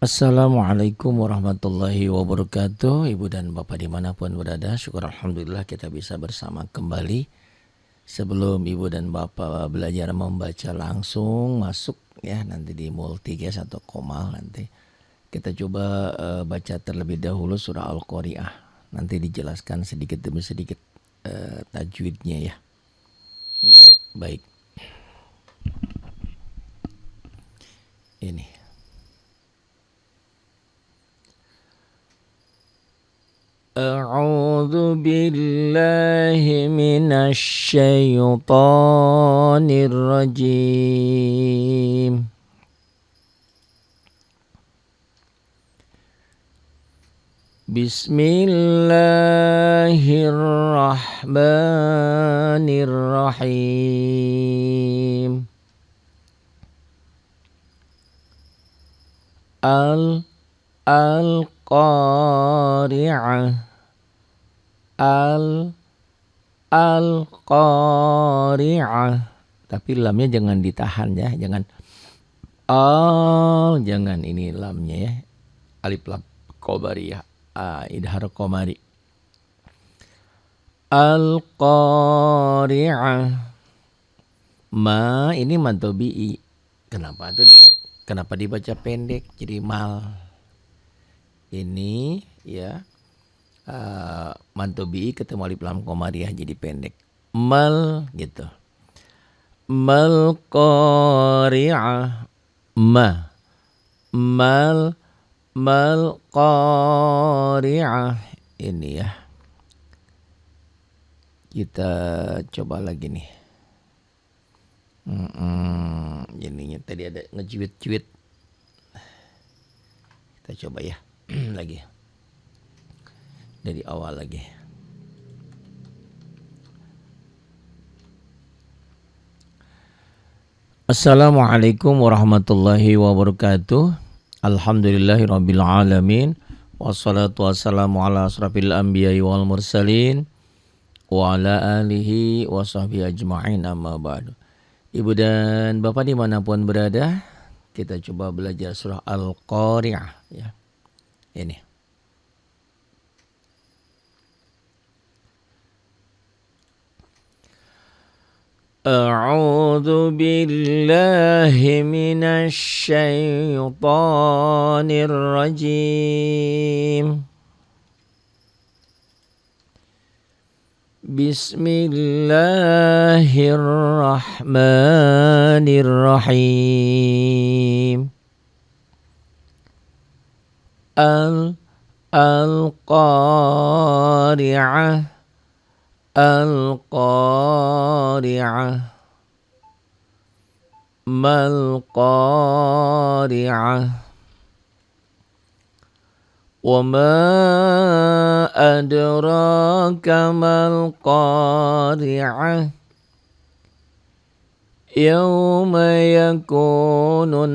Assalamualaikum warahmatullahi wabarakatuh. Ibu dan bapak dimanapun berada, syukur alhamdulillah kita bisa bersama kembali. Sebelum ibu dan bapak belajar membaca langsung masuk ya nanti di Multicast atau Komal, nanti kita coba baca terlebih dahulu surah Al-Qari'ah. Nanti dijelaskan sedikit demi sedikit tajwidnya ya. Baik. Ini. أعوذ بالله من الشيطان الرجيم. بسم الله الرحمن الرحيم. Al-Qari'ah. Al-Qari'ah. Tapi lamnya jangan ditahan ya, jangan jangan ini lamnya ya. Alif lam qabariyah. Idhar qamari. Al-Qari'ah. Ma ini mantobi'i. Kenapa dibaca pendek jadi mal? Ini ya mantobi'i ketemu alif lam qamariyah jadi pendek. Mal gitu. Mal qari'ah. Mal qari'ah. Ini ya. Kita coba lagi nih. Jadinya tadi ada ngejuit-juit. Kita coba ya. Lagi. Dari awal lagi. Assalamualaikum warahmatullahi wabarakatuh. Alhamdulillahirabbil alamin. Wassalatu wassalamu ala asrafil anbiya'i wal mursalin wa ala alihi wa sahbihi ajma'in, amma ba'du. Ibu dan bapak dimanapun berada, kita coba belajar surah Al-Qari'ah ya. Ini. A'udzu billahi minasy syaithanir rajim. Bismillahirrahmanirrahim. Al-Qari'ah. Al-Qari'ah. Mal Qari'ah. Wa ma adraka mal Qari'ah. Yawma yakunun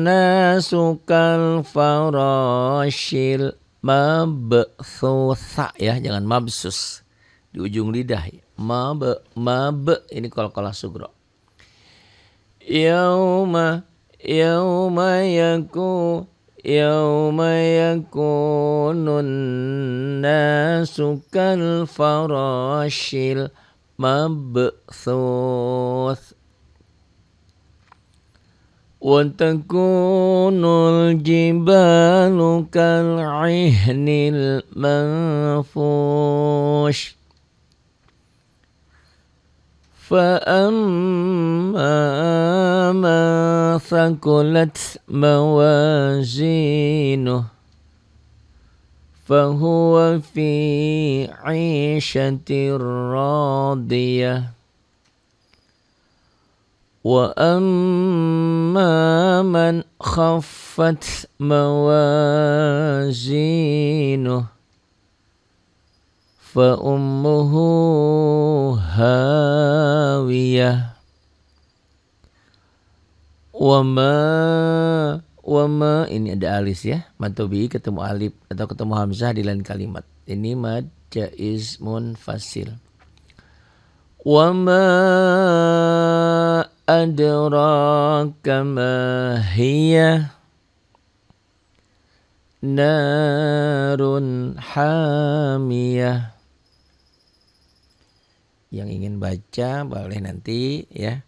nasu kal farashil mabthutha ya, jangan mabsus di ujung lidah. Mab ini qalqalah sugra. Yawma yakunun nasu kal farashil mabthuth wa takunul jibalu kal'ihnil manfush فأما من ثقلت موازينه فهو في عيشة راضية وأما من خفت موازينه فأمه هاوية wama ini ada alis ya, mantobi ketemu alif atau ketemu hamzah di lain kalimat. Ini mad jaiz munfasil. Wama adraka ma hiya. narun hamiyah. Yang ingin baca boleh nanti ya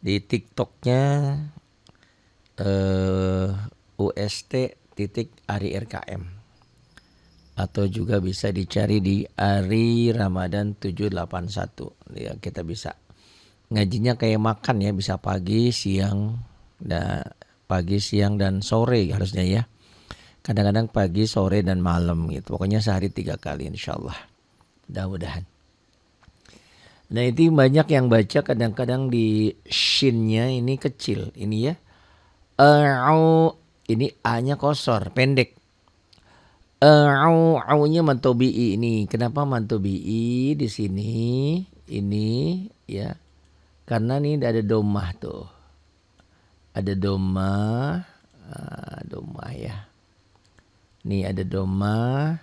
di TikToknya UST.AriRKM atau juga bisa dicari di Ari Ramadan 781 ya, kita bisa ngajinya kayak makan ya, bisa pagi, siang, dan sore harusnya ya. Kadang-kadang pagi, sore, dan malam gitu. Pokoknya sehari 3 kali insyaallah. Mudah-mudahan. Nah itu banyak yang baca kadang-kadang di shinnya ini kecil. Ini ya. Ini A-nya kosor, pendek. Au-nya mantobi'i ini. Kenapa mantobi'i di sini? Ini ya. Karena nih ada domah tuh. Ada domah. Domah ya. Nih ada domah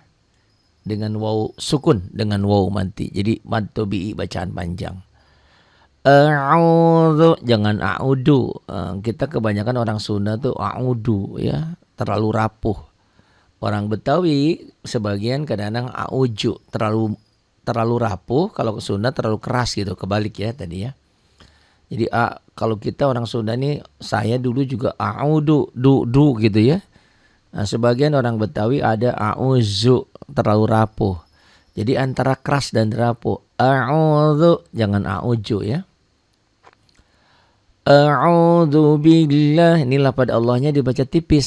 dengan waw sukun, dengan waw mati. Jadi mantobi'i bacaan panjang. A'udzu, jangan a'udu. Kita kebanyakan orang Sunda tuh a'udu ya, terlalu rapuh. Orang Betawi sebagian kadang-kadang a'uju, terlalu rapuh. Kalau ke Sunda terlalu keras gitu, kebalik ya tadi ya. Jadi kalau kita orang Sunda nih, saya dulu juga a'udu, du gitu ya. Nah, sebagian orang Betawi ada a'uzu, terlalu rapuh. Jadi antara keras dan rapuh. A'udzu, jangan a'uju ya. A'udzu billah, ini lafaz Allahnya dibaca tipis.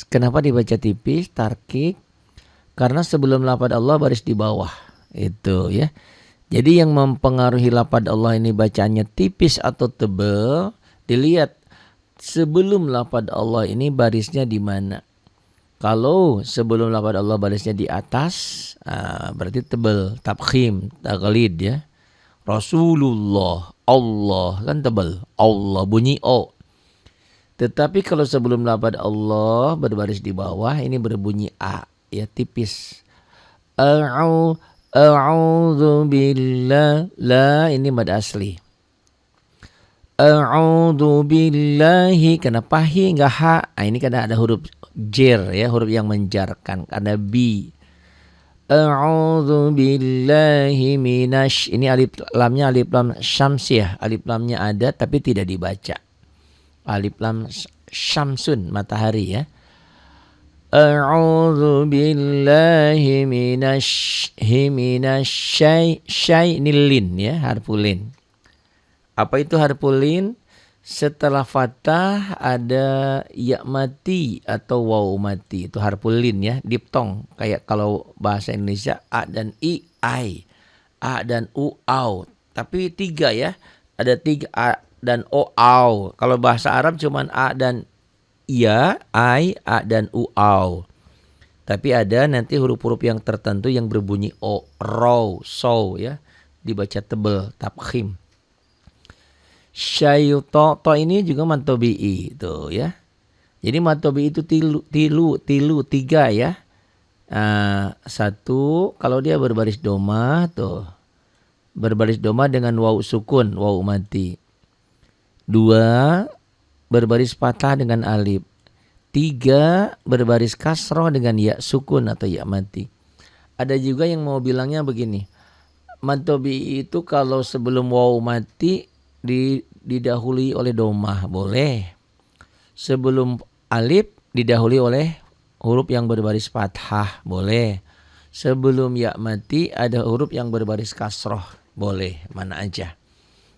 Kenapa dibaca tipis? Tarkik. Karena sebelum lafaz Allah baris di bawah. Itu ya. Jadi yang mempengaruhi lafaz Allah ini bacaannya tipis atau tebal, dilihat sebelum lafaz Allah ini barisnya di mana. Kalau sebelum lafaz Allah barisnya di atas, berarti tebal, tabkhim, taglid ya. Rasulullah, Allah kan tebal, Allah bunyi O. Tetapi kalau sebelum lafaz Allah berbaris di bawah, ini berbunyi A, ya tipis. A'udzu billah, la ini mad asli. A'udzu billahi, kenapa hi enggak ha? Ini karena ada huruf jer ya, huruf yang menjarkan, karena bi. A'udzu billahi minasy, ini alif lamnya alif lam syamsiyah, alif lamnya ada tapi tidak dibaca. Alif lam syamsun, matahari ya. A'udzu billahi minasy ini lin ya, harful lin. Apa itu harful lin? Setelah fathah ada ya mati atau waw mati, itu harful lin ya, diptong. Kayak kalau bahasa Indonesia a dan i, ai, a dan u, au. Tapi 3 ya, ada 3 a dan o, au. Kalau bahasa Arab cuman a dan iya, ai, a dan u, au. Tapi ada nanti huruf-huruf yang tertentu yang berbunyi o, row, so ya, dibaca tebal, tabkhim. Syai'to, to ini juga mantobi'i tuh ya. Jadi mantobi'i itu tilu 3 ya. 1 kalau dia berbaris doma tuh. Berbaris doma dengan waw sukun, waw mati. 2 berbaris patah dengan alif. 3 berbaris kasroh dengan ya sukun atau ya mati. Ada juga yang mau bilangnya begini. Mantobi'i itu kalau sebelum waw mati didahului oleh domah, boleh. Sebelum alif didahului oleh huruf yang berbaris fathah, boleh. Sebelum ya mati ada huruf yang berbaris kasroh, boleh. Mana aja.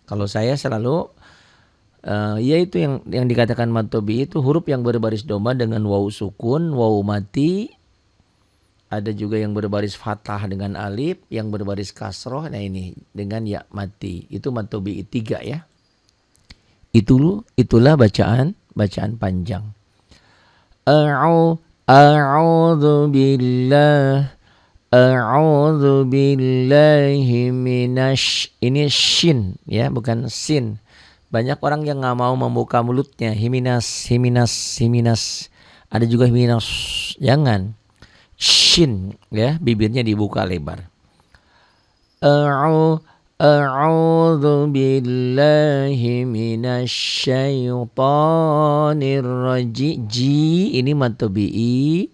Kalau saya selalu yaitu yang dikatakan mantobi itu huruf yang berbaris domah dengan waw sukun, waw mati. Ada juga yang berbaris fathah dengan alif, yang berbaris kasroh. Nah ini dengan ya mati. Itu mantobi 3 ya. Itulah bacaan panjang. A'udzu billahi minasy, ini shin ya, bukan sin. Banyak orang yang nggak mau membuka mulutnya, himinas. Ada juga himinas, jangan. Shin ya, bibirnya dibuka lebar. A'udzu billahi minasy syaithanir rajim. Ji ini mantobi'i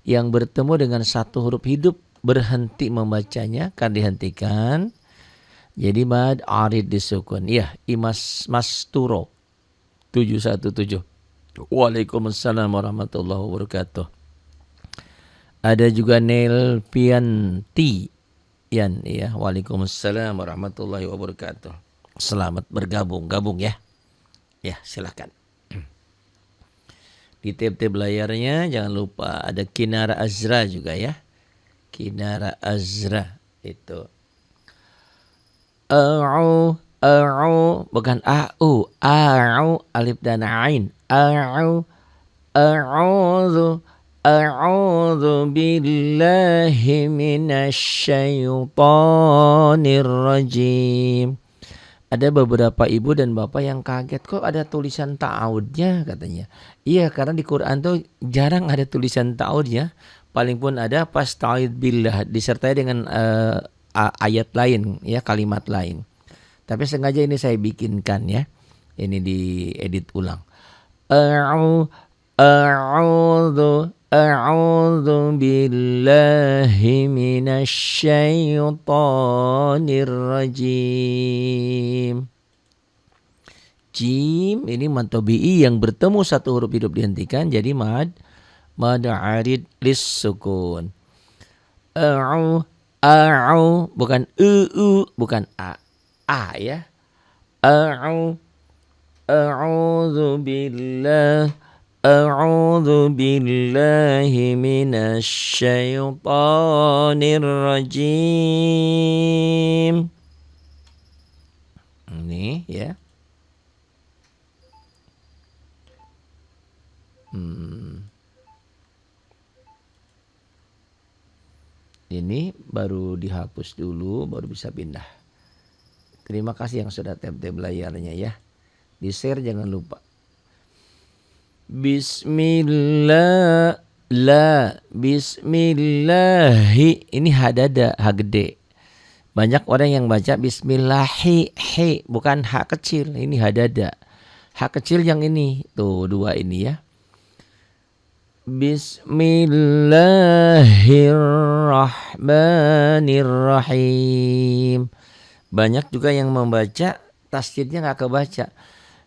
yang bertemu dengan satu huruf hidup berhenti membacanya kan dihentikan. Jadi mad arid disukun. Ya, Imas Masturo 717. Waalaikumsalam warahmatullahi wabarakatuh. Ada juga Nelvianti Yan ya. Waalaikumsalam warahmatullahi wabarakatuh. Selamat bergabung ya. Ya, silakan. Di tab-tab layarnya jangan lupa ada Kinara Azra juga ya. Kinara Azra itu. Bukan au, alif dan ain. A'udzu billahi minasyaitonir rajim. Ada beberapa ibu dan bapak yang kaget, kok ada tulisan ta'awudnya katanya. Iya, karena di Quran tuh jarang ada tulisan ta'awudnya. Paling pun ada fasta'id billah disertai dengan ayat lain ya, kalimat lain. Tapi sengaja ini saya bikinkan ya. Ini diedit ulang. A'udzu billahi minasyaitonir rajim. Jim ini mad tabi'i yang bertemu satu huruf hidup dihentikan jadi mad arid lis sukun. Bukan bukan a ya. A'udzu billahi minasyaitonir rajim. Ini ya. Ini baru dihapus dulu baru bisa pindah. Terima kasih yang sudah tab-tab layarnya ya. Di-share jangan lupa. Bismillah bismillahi ini hadada ha gede. Banyak orang yang baca bismillahi bukan ha kecil, ini hadada. Ha kecil yang ini tuh dua ini ya. Bismillahirrahmanirrahim. Banyak juga yang membaca tasdidnya nggak kebaca.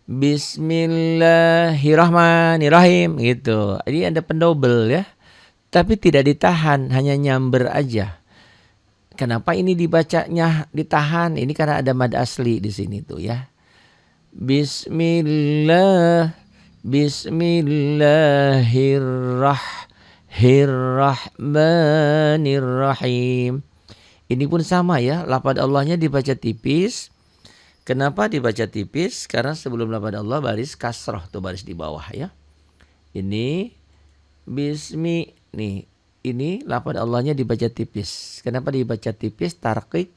Bismillahirrahmanirrahim gitu. Jadi ada pendobel ya. Tapi tidak ditahan, hanya nyamber aja. Kenapa ini dibacanya ditahan? Ini karena ada mad asli di sini tuh ya. Bismillahirrahmanirrahim. Ini pun sama ya, lafaz Allahnya dibaca tipis. Kenapa dibaca tipis? Karena sebelum lafaz Allah baris kasroh tuh baris di bawah ya. Ini bismi nih. Ini lafaz Allahnya dibaca tipis. Kenapa dibaca tipis? Tarqiq.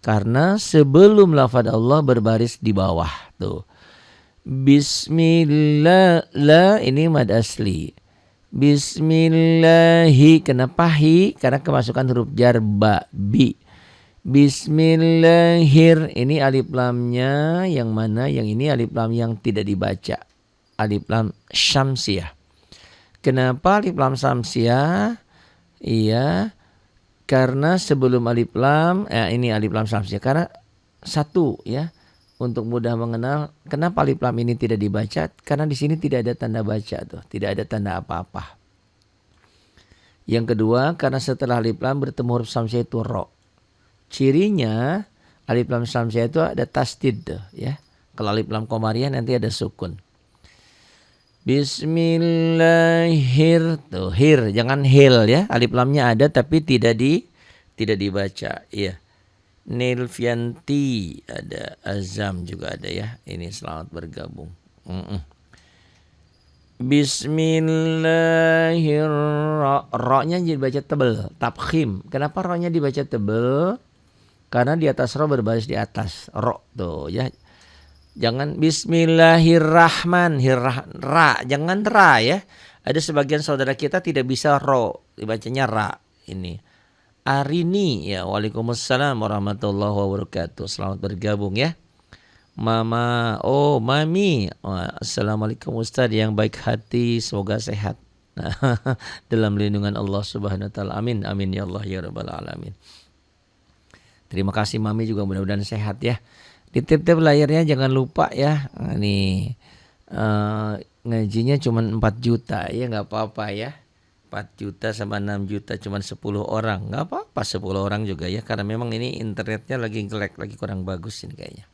Karena sebelum lafaz Allah berbaris di bawah tuh. Bismillah la ini mad asli. Bismillahi kenapa hi? Karena kemasukan huruf jar ba bi. Bismillahir ini alif lamnya yang mana? Yang ini alif lam yang tidak dibaca. Alif lam syamsiyah. Kenapa alif lam syamsiyah? Iya, karena sebelum alif lam ini alif lam syamsiyah karena satu ya. Untuk mudah mengenal kenapa alif lam ini tidak dibaca? Karena di sini tidak ada tanda baca tuh, tidak ada tanda apa-apa. Yang kedua, karena setelah alif lam bertemu huruf syamsiyah itu ro. Cirinya alif lam syamsiyah itu ada tasdid tuh, ya. Kalau alif lam qamariyah nanti ada sukun. Bismillahir tuh hir jangan hil ya. Alif lamnya ada tapi tidak dibaca. Iya. Nilvianti ada, Azam juga ada ya. Ini selamat bergabung. Bismillahirrahmanirrahim. Ro-nya dibaca tebal, tafkhim. Kenapa ro-nya dibaca tebal? Karena di atas ro berbaris di atas ro tuh ya. Jangan bismillahirrahmanirrahim. Jangan ra ya. Ada sebagian saudara kita tidak bisa ro, dibacanya ra. Ini Arini ya. Waalaikumsalam warahmatullahi wabarakatuh. Selamat bergabung ya. Mama, oh Mami. Assalamualaikum Ustaz yang baik hati, semoga sehat. Nah, dalam lindungan Allah Subhanahu wa taala. Amin amin ya Allah ya rabbal alamin. Terima kasih Mami juga, mudah-mudahan sehat ya. Di tip-tip layarnya jangan lupa ya. Nah, nih ngajinya cuma 4 juta ya, nggak apa-apa ya. 4 juta sama 6 juta cuma 10 orang. Nggak apa-apa 10 orang juga ya. Karena memang ini internetnya lagi jelek, lagi kurang bagus ini kayaknya.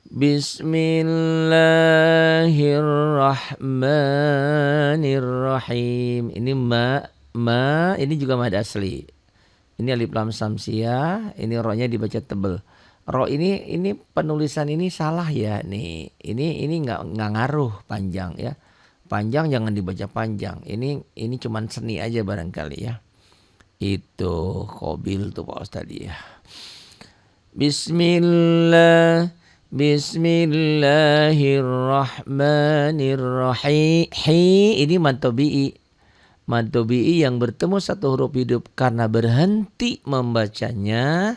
Bismillahirrahmanirrahim. Ini ma ini juga mad asli. Ini alif lam samsiah, ini ro-nya dibaca tebel. Ro ini penulisan ini salah ya nih. Ini nggak ngaruh panjang ya. Panjang jangan dibaca panjang. Ini cuman seni aja barangkali ya. Itu Qabil tuh Pak Ustaz ya. Bismillahirrahmanirrahim. Ini mad tabi'i. Mad tabi'i yang bertemu satu huruf hidup karena berhenti membacanya,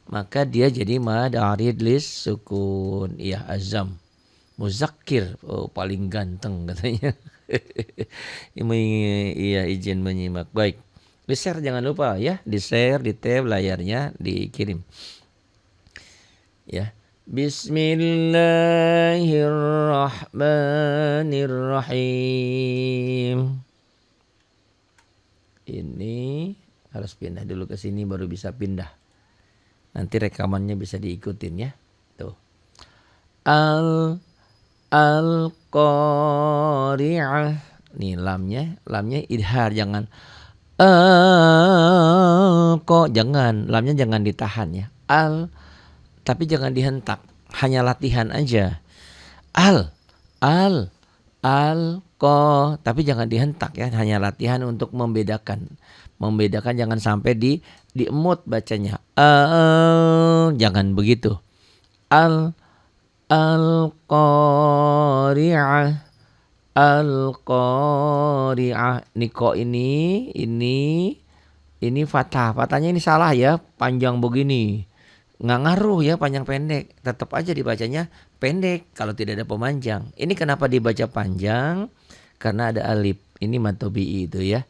maka dia jadi mad arid lis sukun. Iya, azam. Muzakkir, paling ganteng katanya. Iya, izin menyimak. Baik. Di-share jangan lupa ya, di-share, di-tab layarnya, dikirim. Ya. Bismillahirrahmanirrahim. Ini harus pindah dulu ke sini baru bisa pindah. Nanti rekamannya bisa diikutin ya. Tuh. Al-Qari'ah. Nih lamnya idhar, jangan jangan, lamnya jangan ditahan ya. Tapi jangan dihentak, hanya latihan aja. Tapi jangan dihentak ya, hanya latihan untuk membedakan. Jangan sampai di emut bacanya. Jangan begitu. Al-Qari'ah. Al-Qari'ah. Niko ini fathah. Fathahnya ini salah ya, panjang begini. Nggak ngaruh ya panjang pendek. Tetap aja dibacanya pendek kalau tidak ada pemanjang. Ini kenapa dibaca panjang? Karena ada alif. Ini mad tabi'i itu ya.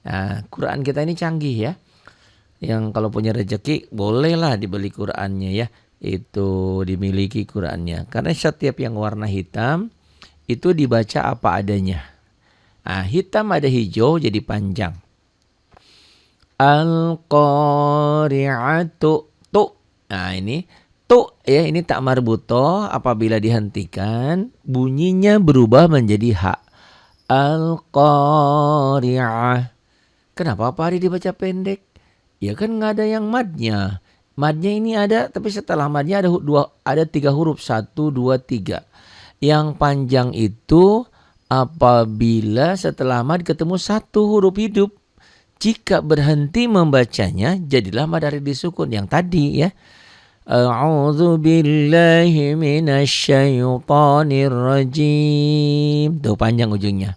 Nah, Quran kita ini canggih ya. Yang kalau punya rezeki bolehlah dibeli Qurannya ya. Itu dimiliki Qurannya. Karena setiap yang warna hitam itu dibaca apa adanya. Nah, hitam ada hijau jadi panjang. Al-Qari'atu. Nah ini tuh ya, ini tak marbutoh, apabila dihentikan bunyinya berubah menjadi ha. Al-Qari'ah. Kenapa Pak Ari dibaca pendek? Ya kan nggak ada yang madnya. Madnya ini ada, tapi setelah madnya ada 3 huruf, 1, 2, 3. Yang panjang itu apabila setelah mad ketemu 1 huruf hidup. Jika berhenti membacanya jadilah mad arid disukun yang tadi ya. A'udzu billahi minasyaitonir rajim. Tuh panjang ujungnya.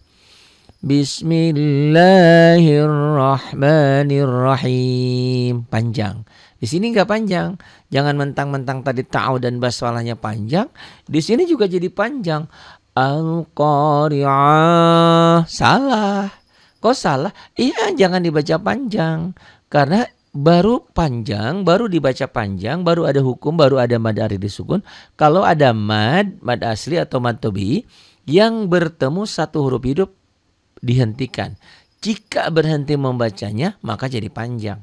Bismillahirrahmanirrahim. Panjang. Di sini enggak panjang. Jangan mentang-mentang tadi ta'u dan basmalahnya panjang, di sini juga jadi panjang. Al-Qari'ah. Salah. Kok salah? Iya, jangan dibaca panjang. Karena baru panjang, baru dibaca panjang, baru ada hukum, baru ada mad arid disukun. Kalau ada mad asli atau mad tabi'i yang bertemu 1 huruf hidup dihentikan. Jika berhenti membacanya maka jadi panjang.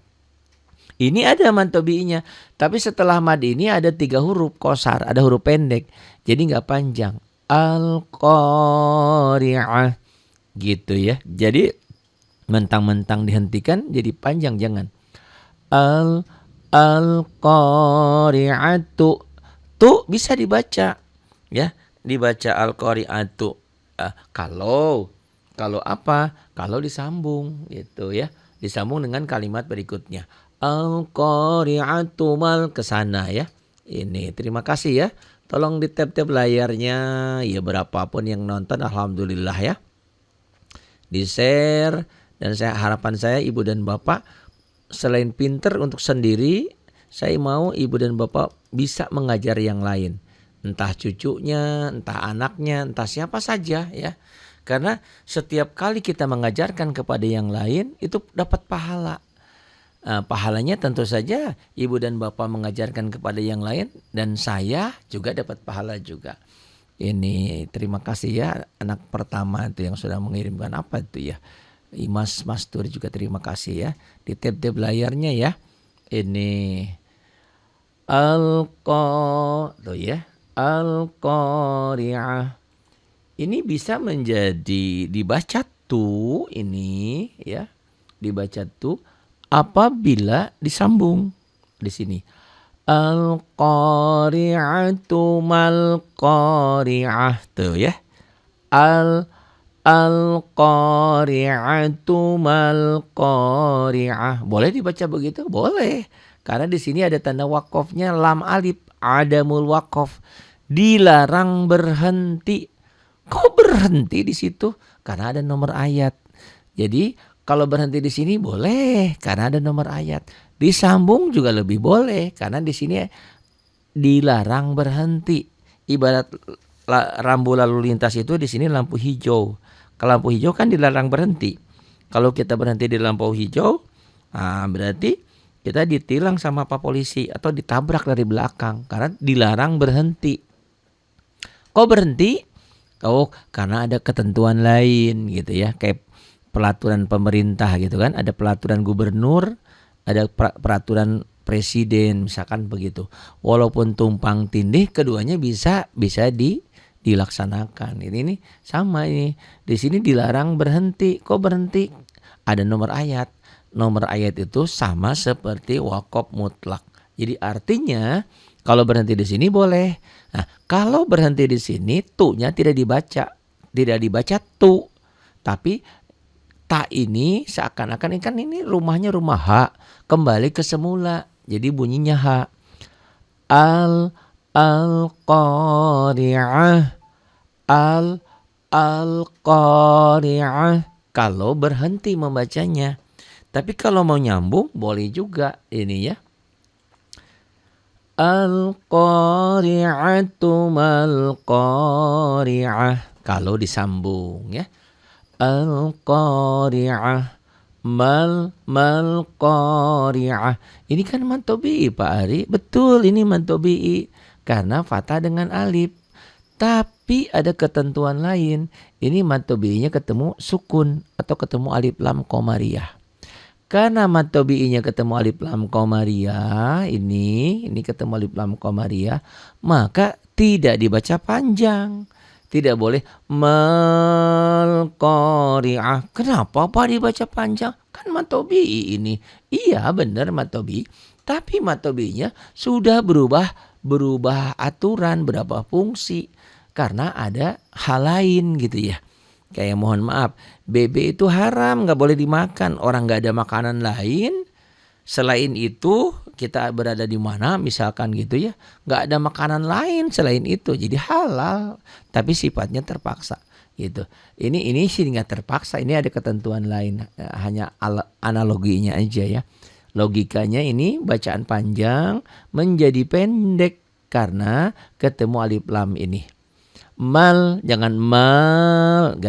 Ini ada mad tabi'inya, tapi setelah mad ini ada 3 huruf qasar, ada huruf pendek. Jadi enggak panjang. Al-Qari'ah. Gitu ya. Jadi mentang-mentang dihentikan jadi panjang, jangan. Al-Qari'atu. Tu bisa dibaca ya, dibaca al-Qari'atu. Kalau apa? Kalau disambung gitu ya. Disambung dengan kalimat berikutnya. Al-Qari'atu mal kesana ya. Ini terima kasih ya. Tolong di tap-tap layarnya ya, berapapun yang nonton alhamdulillah ya. Di-share, dan harapan saya Ibu dan Bapak selain pinter untuk sendiri, saya mau Ibu dan Bapak bisa mengajar yang lain. Entah cucunya, entah anaknya, entah siapa saja ya. Karena setiap kali kita mengajarkan kepada yang lain itu dapat pahala. Pahalanya tentu saja ibu dan bapak mengajarkan kepada yang lain dan saya juga dapat pahala juga. Ini terima kasih ya anak pertama itu yang sudah mengirimkan apa itu ya. Mas Mastur juga terima kasih ya. Di tab-tab layarnya ya. Ini tuh ya. Al-Qari'ah. Ini bisa menjadi dibaca tuh ini ya. Dibaca tuh apabila disambung di sini. Al-Qari'atu mal-Qari'ah tuh ya. Al-Qari'atu mal-Qari'ah. Boleh dibaca begitu? Boleh. Karena di sini ada tanda wakofnya lam alif, adamul wakof. Dilarang berhenti. Kok berhenti di situ? Karena ada nomor ayat. Jadi kalau berhenti di sini boleh karena ada nomor ayat. Disambung juga lebih boleh karena di sini dilarang berhenti. Ibarat rambu lalu lintas itu di sini lampu hijau. Kalau lampu hijau kan dilarang berhenti. Kalau kita berhenti di lampu hijau, berarti kita ditilang sama Pak Polisi atau ditabrak dari belakang karena dilarang berhenti. Kok berhenti? Karena ada ketentuan lain gitu ya, kayak peraturan pemerintah gitu kan, ada peraturan gubernur, ada peraturan presiden misalkan begitu. Walaupun tumpang tindih keduanya bisa dilaksanakan. Ini sama ini. Di sini dilarang berhenti. Kok berhenti? Ada nomor ayat. Nomor ayat itu sama seperti wakaf mutlak. Jadi artinya kalau berhenti di sini boleh. Nah, kalau berhenti di sini tu-nya tidak dibaca. Tidak dibaca tu. Tapi ta ini seakan-akan kan ini rumahnya rumah ha, kembali ke semula. Jadi bunyinya ha. Al-Qari'ah. Al-Qari'ah. Kalau berhenti membacanya. Tapi kalau mau nyambung boleh juga ini ya. Al-Qari'atu mal-Qari'ah. Kalau disambung ya. Al-Qari'ah mal-Qari'ah. Ini kan mantobi'i Pak Ari. Betul ini mantobi'i. Karena fathah dengan alif. Tapi ada ketentuan lain. Ini mantobi'inya ketemu sukun. Atau ketemu alif lam qamariyah. Karena mantobi'inya ketemu alif lam qamariyah. Ini ketemu alif lam qamariyah. Maka tidak dibaca panjang. Tidak boleh mal-Qari'ah. Kenapa Pak dibaca panjang? Kan matobi'i ini. Iya benar matobi'i. Tapi matobi'inya sudah berubah aturan, berubah fungsi. Karena ada hal lain gitu ya. Kayak mohon maaf, bebek itu haram, gak boleh dimakan. Orang gak ada makanan lain. Selain itu kita berada di mana misalkan gitu ya, gak ada makanan lain selain itu, jadi halal tapi sifatnya terpaksa gitu. Ini sih gak terpaksa, ini ada ketentuan lain, hanya analoginya aja ya. Logikanya ini bacaan panjang menjadi pendek karena ketemu alif lam ini. Mal, jangan mal.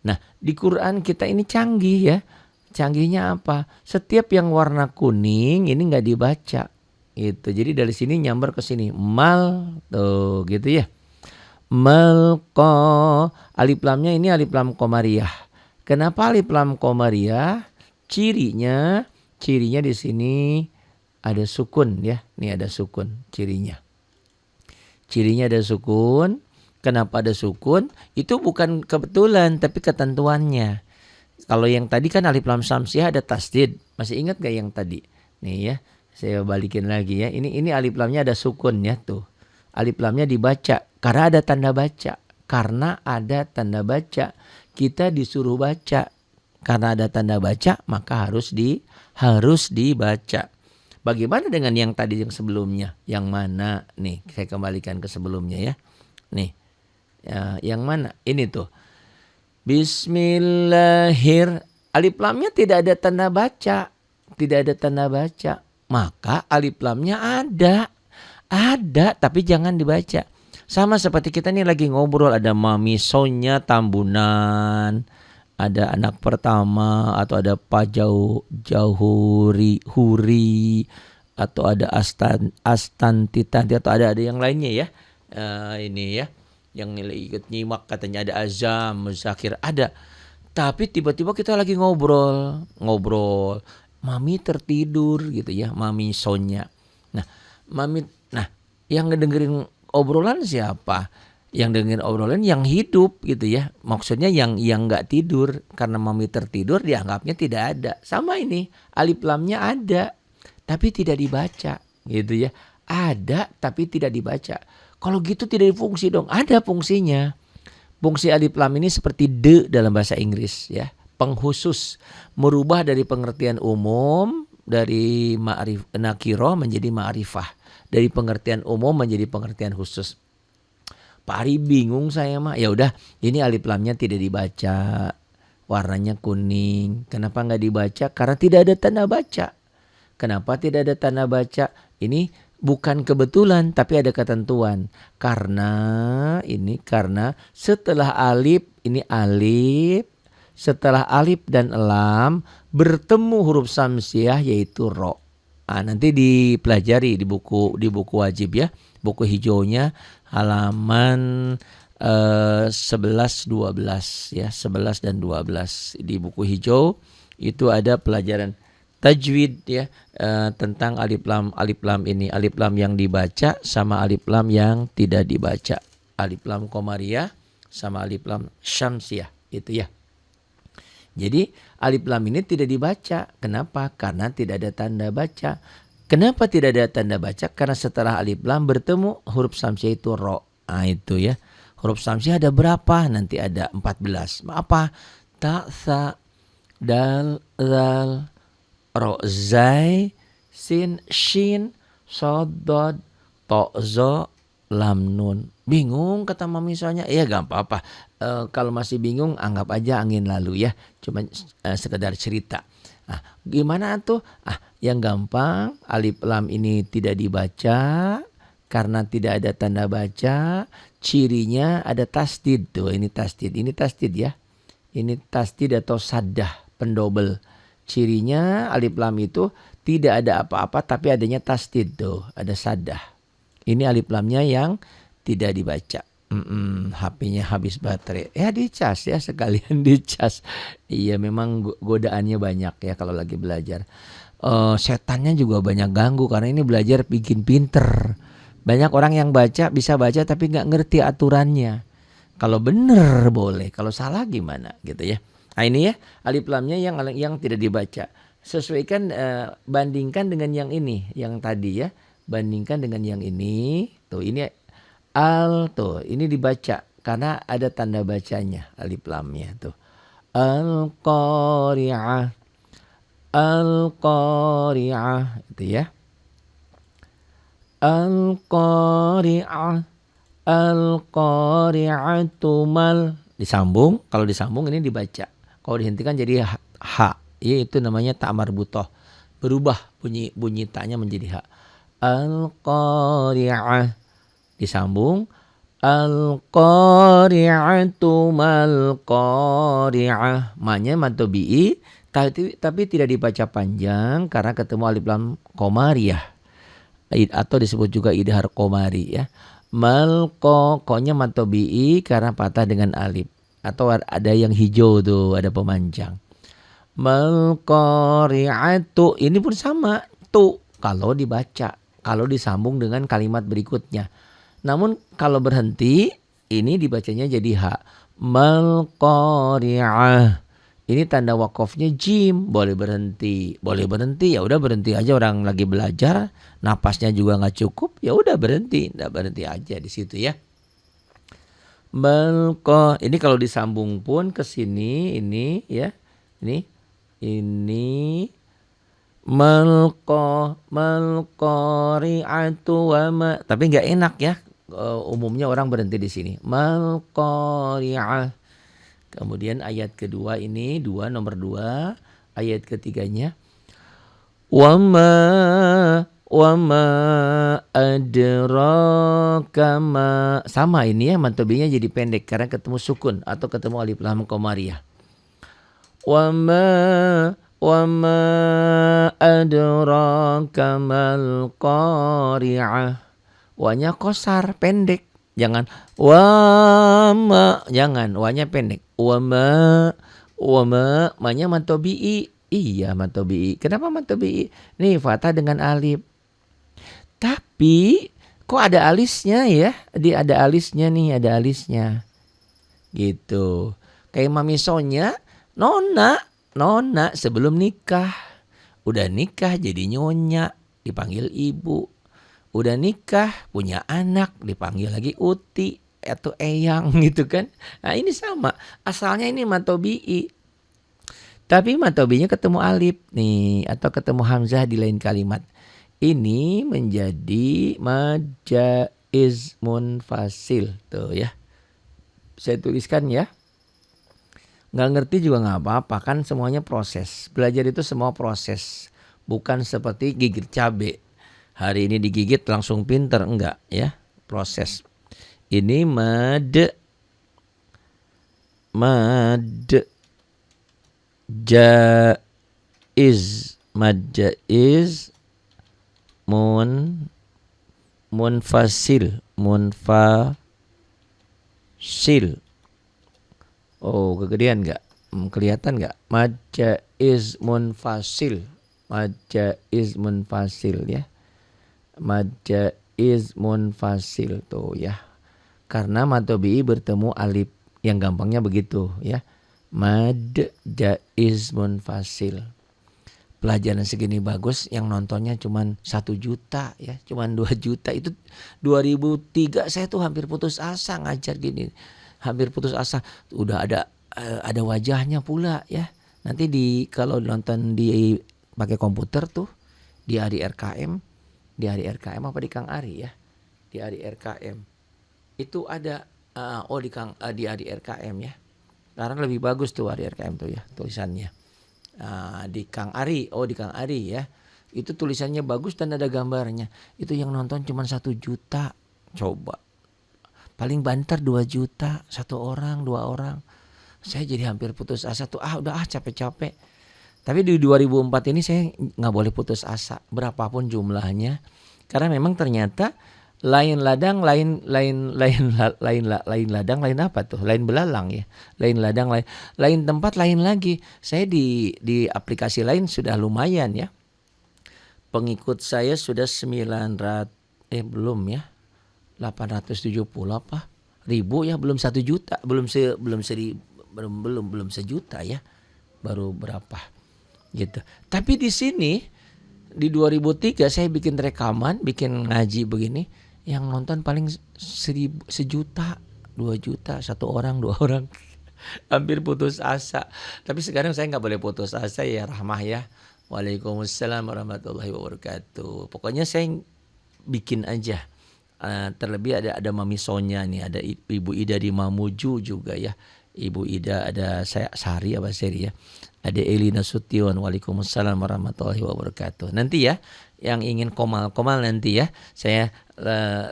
Nah di Quran kita ini canggih ya. Canggihnya apa? Setiap yang warna kuning ini nggak dibaca. Gitu. Jadi dari sini nyamber ke sini. Mal tuh gitu ya. Mal ko. Alif lamnya ini alif lam qamariyah. Kenapa alif lam qamariyah? Cirinya di sini ada sukun ya. Ini ada sukun cirinya. Cirinya ada sukun. Kenapa ada sukun? Itu bukan kebetulan tapi ketentuannya. Kalau yang tadi kan alif lam samsiah ada tasdid. Masih ingat gak yang tadi? Nih ya, saya balikin lagi ya. Ini alif lamnya ada sukun ya tuh. Alif lamnya dibaca karena ada tanda baca. Karena ada tanda baca, kita disuruh baca. Karena ada tanda baca, maka harus dibaca. Bagaimana dengan yang tadi yang sebelumnya? Yang mana? Nih, saya kembalikan ke sebelumnya ya. Nih. Ya, yang mana? Ini tuh. Bismillahir. Alif lamnya tidak ada tanda baca. Tidak ada tanda baca. Maka alif lamnya ada. Ada tapi jangan dibaca. Sama seperti kita nih lagi ngobrol, ada Mami Sonya Tambunan, ada anak pertama, atau ada Pak Huri, atau ada Astanti Tanti, atau ada yang lainnya ya. Ini ya, yang nilai ikut nyimak katanya ada Azam, Muzakir, ada. Tapi tiba-tiba kita lagi ngobrol, Mami tertidur gitu ya, Mami Sonya. Nah, yang ngedengerin obrolan siapa? Yang dengerin obrolan yang hidup gitu ya. Maksudnya yang nggak tidur, karena Mami tertidur dianggapnya tidak ada. Sama ini, alif lamnya ada tapi tidak dibaca gitu ya. Ada tapi tidak dibaca. Kalau gitu tidak difungsi dong. Ada fungsinya. Fungsi alif lam ini seperti de dalam bahasa Inggris ya. Pengkhusus, merubah dari pengertian umum, dari nakiroh menjadi ma'rifah, dari pengertian umum menjadi pengertian khusus. Pak Ari bingung saya mah. Ya udah, ini alif lamnya tidak dibaca, warnanya kuning. Kenapa nggak dibaca? Karena tidak ada tanda baca. Kenapa tidak ada tanda baca? Ini bukan kebetulan, tapi ada ketentuan. Karena setelah alif, ini alif, setelah alif dan lam bertemu huruf samsiah yaitu ro. Nanti dipelajari di buku wajib ya, buku hijaunya halaman 11 12 ya, 11 dan 12 di buku hijau itu ada pelajaran tajwid ya, tentang alif lam ini, alif lam yang dibaca sama alif lam yang tidak dibaca, alif lam qamariyah sama alif lam syamsiyah itu ya. Jadi alif lam ini tidak dibaca. Kenapa? Karena tidak ada tanda baca. Kenapa tidak ada tanda baca? Karena setelah alif lam bertemu huruf samsiah itu ro. Itu ya. Huruf samsiah ada berapa? Nanti ada 14. Apa? Ta, sa, dal, zal, ro, zai, sin, shin, sod, dod, to, zo, lam, nun. Bingung kata Mami Sonya? Ya gak apa-apa. Kalau masih bingung anggap aja angin lalu ya. Cuma sekedar cerita. Gimana tuh? Yang gampang, alif lam ini tidak dibaca karena tidak ada tanda baca. Cirinya ada tasdid tuh. Ini tasdid ya. Ini tasdid atau saddah, pendobel. Cirinya alif lam itu tidak ada apa-apa tapi adanya tasdid tuh, ada saddah. Ini alif lamnya yang tidak dibaca. HP-nya habis baterai. Ya dicas ya, sekalian dicas. Iya memang godaannya banyak ya kalau lagi belajar. Setannya juga banyak ganggu karena ini belajar bikin pinter. Banyak orang yang bisa baca tapi nggak ngerti aturannya. Kalau bener boleh, kalau salah gimana gitu ya. Ini ya alif lamnya yang tidak dibaca. Sesuaikan, bandingkan dengan yang ini, yang tadi ya. Bandingkan dengan yang ini. Tuh ini tuh ini dibaca karena ada tanda bacanya alif lamnya tuh. Al-Qari'ah itu ya. Al-Qari'atu mal. Disambung, kalau disambung ini dibaca. Kalau dihentikan jadi ha. Itu namanya ta marbutoh. Berubah bunyi ta-nya menjadi ha. Al-Qari'ah. Disambung al-qari'atu mal qari'ah. Ma-nya matobi'i tapi tidak dibaca panjang karena ketemu alif lam qamariyah atau disebut juga idhar qamari ya. Mal ko-nya matobi'i karena patah dengan alif atau ada yang hijau tuh, ada pemanjang. Mal qari'atu ini pun sama tuh kalau dibaca, kalau disambung dengan kalimat berikutnya. Namun kalau berhenti ini dibacanya jadi ha. Mal qari'ah. Ini tanda wakofnya jim, boleh berhenti ya udah berhenti aja, orang lagi belajar, napasnya juga nggak cukup, ya udah berhenti aja di situ ya. Ini kalau disambung pun ke sini ini ya, ini malqari'atu wa ma, tapi nggak enak ya. Umumnya orang berhenti di sini. Malqari'ah. Kemudian ayat kedua ini nomor 2. Ayat ketiganya wa ma Wa ma adraka ma. Sama ini ya, mantobinya jadi pendek karena ketemu sukun atau ketemu alif lam qamariyah. Wa ma adraka mal qari'ah. Wanya kosar pendek. Jangan jangan wanya pendek. Wa ma-nya mantobi'i. Iya, mantobi'i. Kenapa mantobi'i? Nih fathah dengan alif. Tapi kok ada alisnya ya? Ada alisnya nih, ada alisnya. Gitu. Kayak Mami Sonya, nona sebelum nikah. Udah nikah jadi nyonya, dipanggil ibu. Udah nikah, punya anak, dipanggil lagi uti atau eyang gitu kan. Nah ini sama, asalnya ini mantobi'i. Tapi mantobinya ketemu alif nih atau ketemu hamzah di lain kalimat. Ini menjadi majaiz munfasil tuh ya. Saya tuliskan ya. Nggak ngerti juga nggak apa-apa, kan semuanya proses. Belajar itu semua proses, bukan seperti gigit cabe. Hari ini digigit langsung pinter, enggak ya, proses. Ini mad jaiz munfasil. Oh, kegedean nggak? Kelihatan nggak? Majaiz munfasil ya. Majaiz munfasil tuh ya. Karena mantobi'i bertemu alif, yang gampangnya begitu ya. Majaiz munfasil. Pelajaran segini bagus, yang nontonnya cuman 1 juta ya, cuman 2 juta. Itu 2003 saya tuh hampir putus asa ngajar gini. Hampir putus asa. Udah ada wajahnya pula ya. Nanti kalau nonton di pakai komputer tuh di Ari RKM apa di Kang Ari ya? Di Ari RKM. Itu ada di Ari RKM ya. Karena lebih bagus tuh Ari RKM tuh ya tulisannya. Di Kang Ari ya. Itu tulisannya bagus dan ada gambarnya. Itu yang nonton cuma 1 juta. Coba. Paling banter 2 juta, 1 orang, 2 orang. Saya jadi hampir putus asa tuh. Udah capek-capek. Tapi di 2004 ini saya nggak boleh putus asa, berapapun jumlahnya. Karena memang ternyata lain ladang, lain ladang, lain apa tuh? Lain belalang ya. Lain ladang, lain tempat, lain lagi. Saya di aplikasi lain sudah lumayan ya. Pengikut saya sudah 900 belum ya. 870 apa? Ribu ya, belum 1 juta, belum sejuta ya. Baru berapa? Gitu. Tapi di sini di 2003 saya bikin rekaman, bikin ngaji begini, yang nonton paling 1 juta, 2 juta, 1 orang, 2 orang. Hampir putus asa. Tapi sekarang saya nggak boleh putus asa ya, Rahmah ya. Waalaikumsalam warahmatullahi wabarakatuh. Pokoknya saya bikin aja. Terlebih ada Mami Sonya nih, ada Ibu Ida di Mamuju juga ya. Ibu Ida, ada saya Sari apa Seri ya. Ada Elina Sution. Waalaikumsalam warahmatullahi wabarakatuh. Nanti ya, yang ingin komal nanti ya. Saya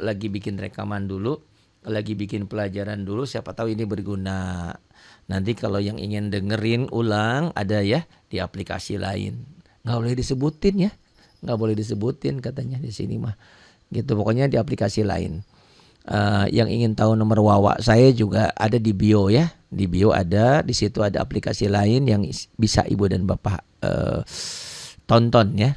lagi bikin rekaman dulu, lagi bikin pelajaran dulu. Siapa tahu ini berguna. Nanti kalau yang ingin dengerin ulang ada ya di aplikasi lain. Nggak boleh disebutin ya, nggak boleh disebutin katanya di sini mah. Gitu pokoknya di aplikasi lain. Yang ingin tahu nomor Wawa saya juga ada di bio ya. Di bio ada, di situ ada aplikasi lain yang bisa Ibu dan Bapak tonton ya.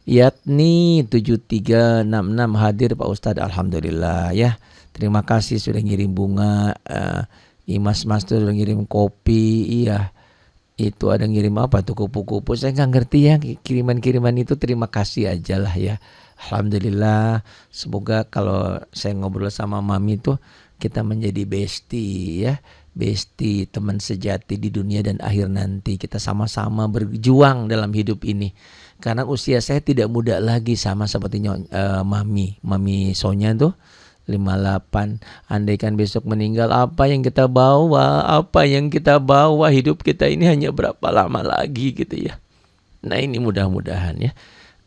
Yatni 7366 hadir Pak Ustadz, alhamdulillah ya. Terima kasih sudah ngirim bunga. Imas tuh sudah ngirim kopi, iya. Itu ada ngirim apa tuh, kupu-kupu. Saya nggak ngerti ya kiriman-kiriman itu, terima kasih aja lah ya. Alhamdulillah, semoga kalau saya ngobrol sama Mami tuh kita menjadi bestie ya, bestie, teman sejati di dunia dan akhir nanti. Kita sama-sama berjuang dalam hidup ini. Karena usia saya tidak muda lagi, sama seperti Mami Sonya tuh 58. Andaikan besok meninggal, apa yang kita bawa, hidup kita ini hanya berapa lama lagi gitu ya. Nah ini mudah-mudahan ya.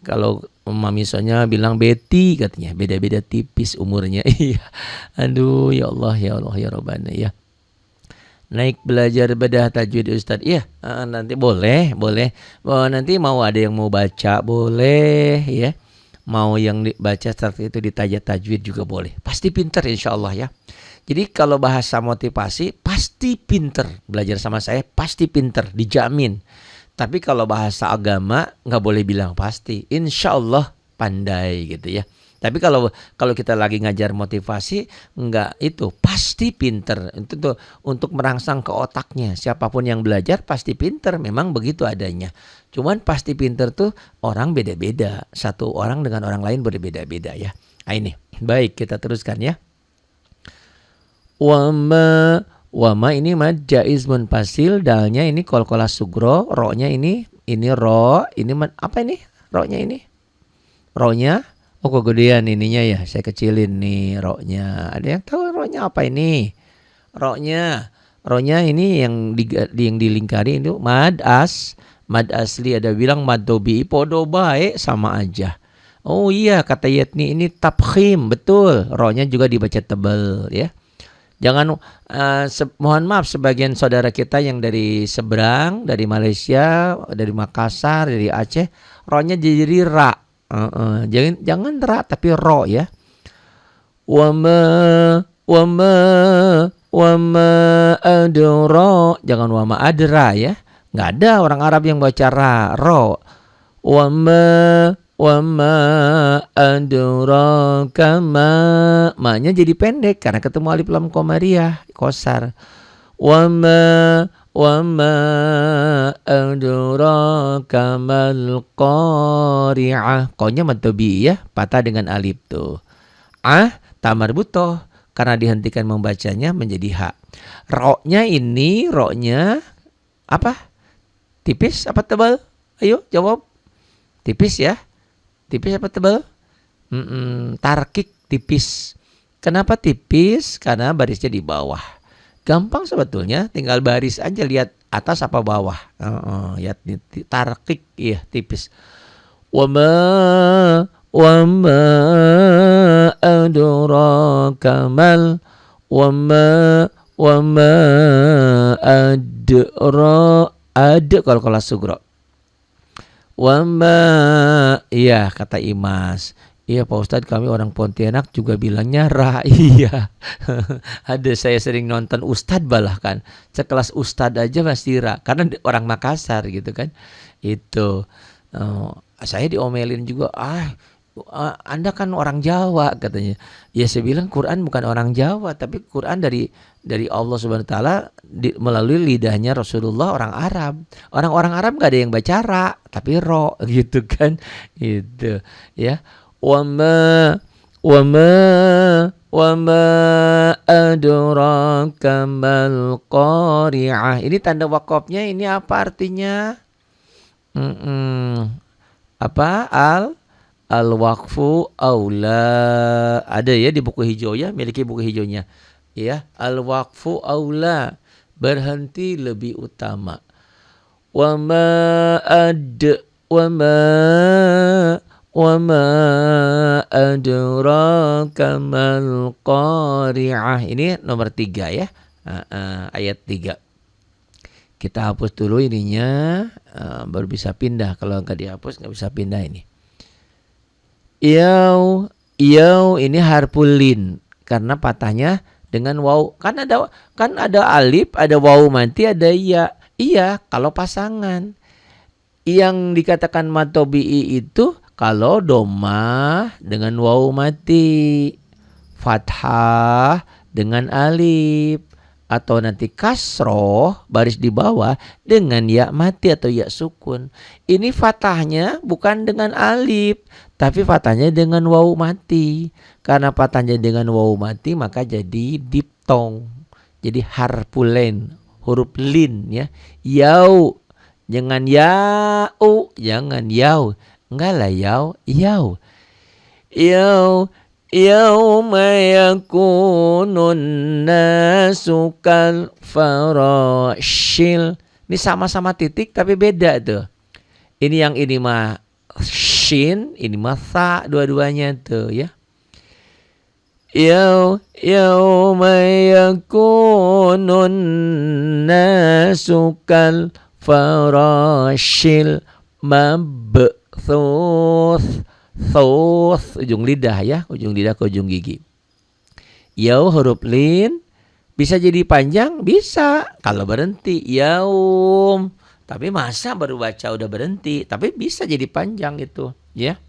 Kalau Mami Sonya bilang Betty katanya, beda-beda tipis umurnya. Iya. Aduh, ya Allah, ya Allah, ya Rabbana ya. Naik belajar bedah tajwid Ustadz. Iya, nanti boleh, boleh. Nanti mau ada yang mau baca boleh ya. Mau yang dibaca saat itu ditajat tajwid juga boleh. Pasti pinter insya Allah ya. Jadi kalau bahasa motivasi pasti pinter. Belajar sama saya pasti pinter, dijamin. Tapi kalau bahasa agama nggak boleh bilang pasti. Insya Allah pandai gitu ya. Tapi kalau kita lagi ngajar motivasi nggak itu pasti pinter. Itu tuh untuk merangsang ke otaknya. Siapapun yang belajar pasti pinter. Memang begitu adanya. Cuman pasti pinter tuh orang beda-beda. Satu orang dengan orang lain berbeda-beda ya. Nah ini baik kita teruskan ya. Wama ini mad jaiz munfasil, dalnya ini qalqalah sugro, ro-nya ini ro, ini apa ini? Ro-nya ini. Ro-nya kegedean ininya ya, saya kecilin nih ro-nya. Ada yang tahu ro-nya apa ini? Ro-nya ini yang dilingkari itu mad asli, ada bilang mad dobi, podo bae sama aja. Oh iya kata Yetni ini tafkhim, betul. Ro-nya juga dibaca tebal ya. Jangan mohon maaf sebagian saudara kita yang dari seberang, dari Malaysia, dari Makassar, dari Aceh, ro-nya jadi ra. Jangan ra tapi ro ya. Wama adra, jangan wama adra ya. Nggak ada orang Arab yang baca ra, ro. Wama adraka ma-nya jadi pendek karena ketemu alif lam qamariyah qasar. Wama adraka mal qari'ah, qanya mad tabii ya, patah dengan alif tuh. Tamar butoh karena dihentikan membacanya menjadi ha. Ro-nya ini ro-nya apa? Tipis apa tebal? Ayo jawab. Tipis ya. Tipis apa tebal? Tarkik tipis. Kenapa tipis? Karena barisnya di bawah. Gampang sebetulnya, tinggal baris aja, lihat atas apa bawah. Lihat tarkik ya tipis. Wama adraka mal wama ad kalau kelas sugro. Wama, iya kata Imas. Iya Pak Ustadz, kami orang Pontianak juga bilangnya ra. Iya. Ada, saya sering nonton Ustadz bahkan. Sekelas Ustadz aja masih ra. Karena orang Makassar gitu kan. Itu. Saya diomelin juga. Anda kan orang Jawa katanya. Ya saya bilang Quran bukan orang Jawa. Tapi Quran dari Allah Subhanahu Wa Taala melalui lidahnya Rasulullah orang Arab. Orang-orang Arab gak ada yang baca ra, tapi ro gitu kan. Itu ya. Wama adraka mal qari'ah. Ini tanda wakofnya ini apa artinya? Apa? Al-waqfu aula. Ada ya di buku hijau ya, miliki buku hijaunya. Ya, al-waqfu aula, berhenti lebih utama. Wama adraka mal qari'ah. Ini nomor 3 ya. Ayat 3. Kita hapus dulu ininya, baru bisa pindah. Kalau nggak dihapus nggak bisa pindah ini. Yaw ini harpulin karena patahnya dengan waw. Kan ada alif, ada waw mati, ada ya. Iya, kalau pasangan. Yang dikatakan mad tabii itu kalau domah dengan waw mati, fathah dengan alif, atau nanti kasroh baris di bawah dengan ya mati atau ya sukun. Ini fathahnya bukan dengan alif, tapi fathahnya dengan waw mati. Karena fathahnya dengan waw mati maka jadi diptong. Jadi harpulen, huruf lin ya. Yau, jangan yau, jangan yau. Enggak lah yau. Yauma yakunun nasu kal farashil. Ini sama-sama titik tapi beda tuh. Ini yang ini mah shin ini masa dua-duanya tuh ya. Yauma yakunun nasu kal farashil mabthuth. Thuth ujung lidah ya, ujung lidah ke ujung gigi. Huruf lin bisa jadi panjang, bisa kalau berhenti yaum. Tapi masa baru baca udah berhenti, tapi bisa jadi panjang itu ya.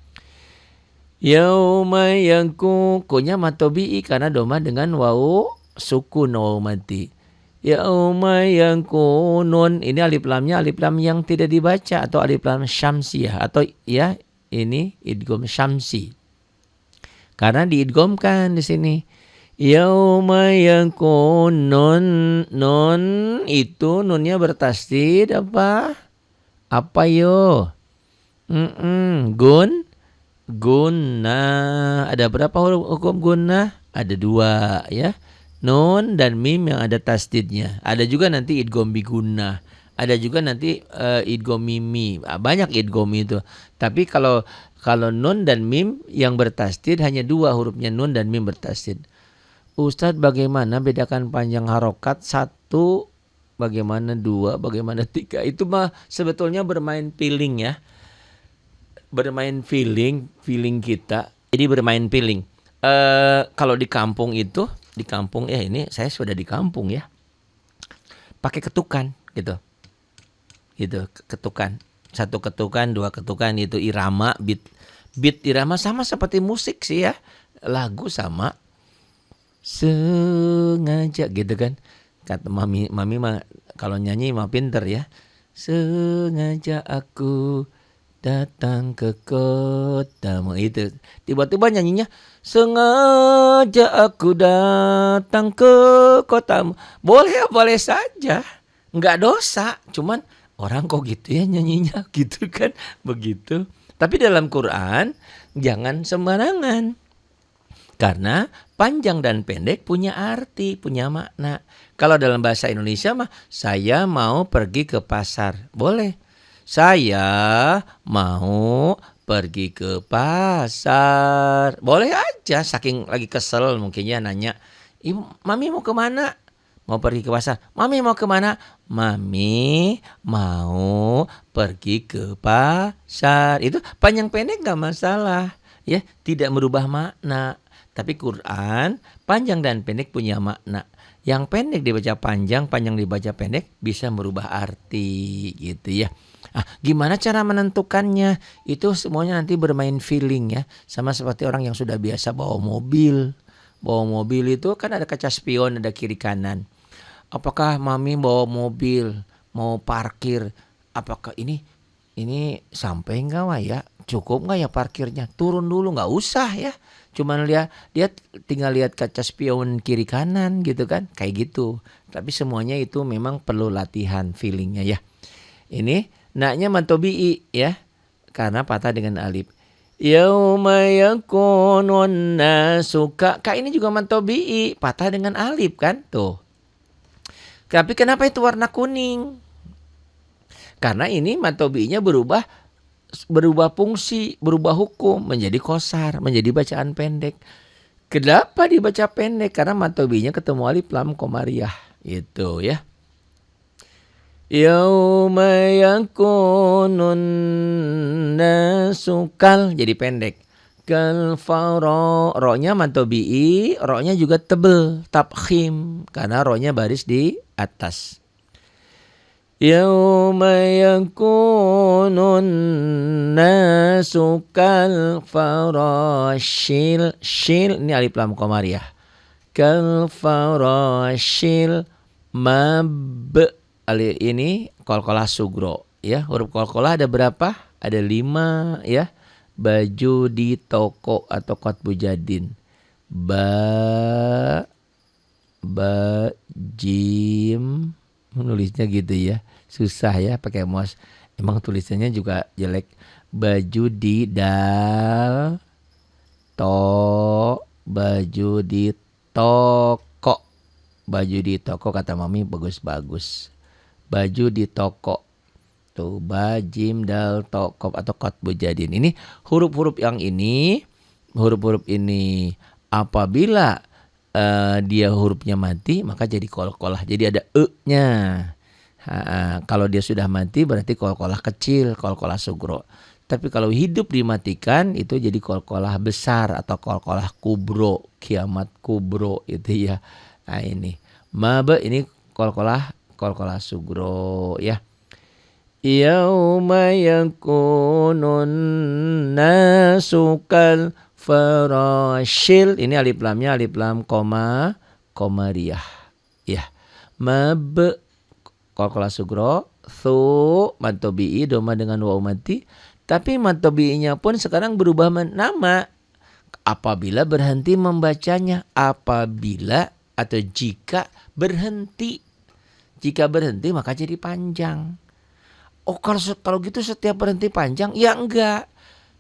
Yauma yakun, kunya matobi'i karena doma dengan wawu sukun wawu mati. Yauma yakunun, ini alif lamnya alif lam yang tidak dibaca atau alif lam syamsiyah atau ya ini idgham syamsi. Karena diidghamkan di sini. Yauma yakunun, nun itu nunnya bertasdid apa? Apa yo? Gunnah. Ada berapa huruf hukum gunnah? Ada 2 ya. Nun dan mim yang ada tasdidnya. Ada juga nanti idgham bi gunnah. Ada juga nanti idgham mimi. Banyak idgham itu. Tapi kalau nun dan mim yang bertasdid hanya 2 hurufnya, nun dan mim bertasdid. Ustadz, bagaimana bedakan panjang harokat? 1, bagaimana 2, bagaimana 3? Itu mah sebetulnya bermain feeling ya. Bermain feeling kita. Jadi bermain feeling. Kalau di kampung itu, di kampung ya ini saya sudah di kampung ya. Pakai ketukan gitu. Gitu, ketukan. 1 ketukan, 2 ketukan itu irama, beat irama sama seperti musik sih ya. Lagu sama. Sengaja gitu kan. Kata mami mah kalau nyanyi mah pinter ya. Sengaja aku datang ke kotamu, itu tiba-tiba nyanyinya sengaja aku datang ke kotamu. Boleh saja, nggak dosa. Cuman orang kok gitu ya nyanyinya gitu kan, begitu. Tapi dalam Quran jangan sembarangan, karena panjang dan pendek punya arti, punya makna. Kalau dalam bahasa Indonesia mah saya mau pergi ke pasar, boleh. Saya mau pergi ke pasar. Boleh aja, saking lagi kesel mungkin ya nanya, "Ibu, Mami mau kemana?" Mau pergi ke pasar. "Mami mau kemana?" "Mami mau pergi ke pasar." Itu panjang pendek gak masalah ya, tidak merubah makna. Tapi Quran panjang dan pendek punya makna. Yang pendek dibaca panjang, panjang dibaca pendek bisa merubah arti gitu ya. Gimana cara menentukannya? Itu semuanya nanti bermain feeling ya. Sama seperti orang yang sudah biasa bawa mobil. Bawa mobil itu kan ada kaca spion, ada kiri kanan. Apakah Mami bawa mobil mau parkir? Apakah ini sampai enggak Wah ya? Cukup enggak ya parkirnya? Turun dulu, enggak usah ya. Cuman dia tinggal lihat kaca spion kiri kanan gitu kan. Kayak gitu. Tapi semuanya itu memang perlu latihan feelingnya ya. Ini naknya mantobi'i ya, karena patah dengan alif. Yauma yakunun nasu ka ini juga mantobi'i, patah dengan alif kan tuh. Tapi kenapa itu warna kuning? Karena ini mantobi'inya berubah fungsi, berubah hukum menjadi qasar, menjadi bacaan pendek. Kenapa dibaca pendek? Karena mantobi'inya ketemu alif lam qamariyah itu ya. Yauma yakunun nasu kal, jadi pendek. Kal faro, ro-nya mantobi'i, ro-nya juga tebel, tabkhim, karena ro-nya baris di atas. Yauma yakunun nasu kal farashil, shil ini alif lam qamariyah. Kal farashil ini qalqalah sugro ya. Huruf qalqalah ada berapa? Ada 5 ya. Baju di toko atau qatbu jadin. Ba jim, nulisnya gitu ya. Susah ya pakai mouse. Emang tulisannya juga jelek. Baju di dal baju di toko. Baju di toko kata Mami bagus-bagus. Baju di toko. Tuh ba, jim, dal, to, kof atau kotbu jadin. Ini huruf-huruf ini apabila dia hurufnya mati maka jadi qalqalah. Jadi ada e-nya. Kalau dia sudah mati berarti qalqalah kecil, qalqalah sugro. Tapi kalau hidup dimatikan itu jadi qalqalah besar atau qalqalah kubro, kiamat kubro itu ya. Nah ini mabe ini qalqalah sugro ya. Yauma yakunun nasu kal farashil. Ini alif lamnya alif lam koma komariah ya. Mab qalqalah sugro, thu mad tabi'i doma dengan waw mati. Tapi mad tabi'inya pun sekarang berubah nama apabila berhenti membacanya, apabila atau jika berhenti. Jika berhenti maka jadi panjang. Oh kalau gitu setiap berhenti panjang? Ya enggak.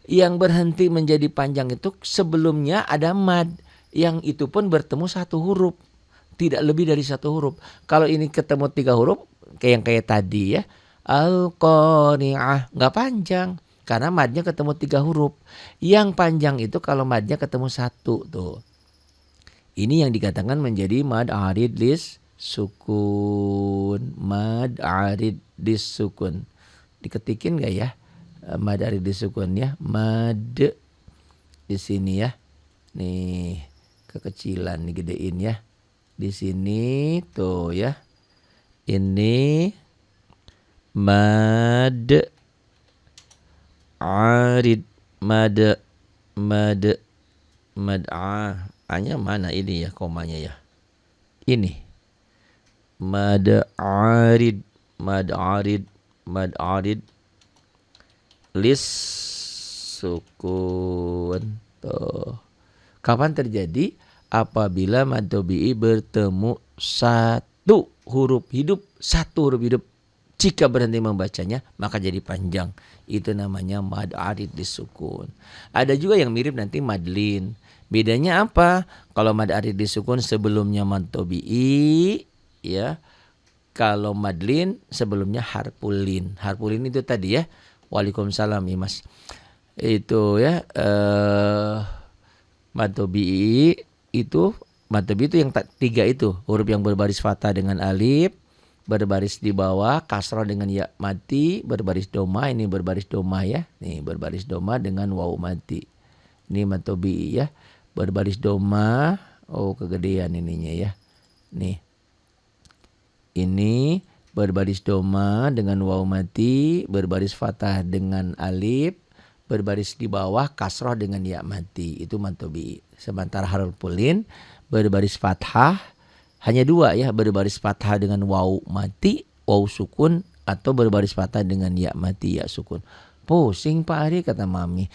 Yang berhenti menjadi panjang itu sebelumnya ada mad. Yang itu pun bertemu satu huruf. Tidak lebih dari satu huruf. Kalau ini ketemu 3 huruf kayak tadi ya. Al-Qari'ah. Enggak panjang. Karena madnya ketemu 3 huruf. Yang panjang itu kalau madnya ketemu 1 tuh. Ini yang dikatakan menjadi mad arid lis sukun. Mad arid lis sukun. Diketikin gak ya? Mad arid lis sukun ya. Mad di sini ya. Nih kekecilan nih gedein ya. Di sini tuh ya. Ini mad arid mad a-nya mana ini ya komanya ya. Ini mad arid lis sukun. Tuh. Kapan terjadi? Apabila mad tabi'i bertemu 1 huruf hidup, 1 huruf hidup. Jika berhenti membacanya maka jadi panjang. Itu namanya mad arid lis sukun. Ada juga yang mirip nanti madlin. Bedanya apa? Kalau mad arid lis sukun sebelumnya mad tabi'i ya. Kalau madlin sebelumnya harpulin. Harpulin itu tadi ya. Waalaikumsalam ya Mas. Itu ya mad tabi'i itu yang 3 itu. Huruf yang berbaris fathah dengan alif, berbaris di bawah kasrah dengan ya mati, berbaris doma. Ini berbaris doma ya. Nih berbaris doma dengan waw mati. Ini mad tabi'i ya. Berbaris doma. Oh kegedean ininya ya. Nih. Ini berbaris doma dengan waw mati, berbaris fathah dengan alif, berbaris di bawah kasrah dengan ya mati. Itu mad tabi'i. Sementara harpulin berbaris fathah hanya 2 ya, berbaris fathah dengan waw mati, waw sukun, atau berbaris fathah dengan ya mati, ya sukun. Pusing Pak Ari kata Mami.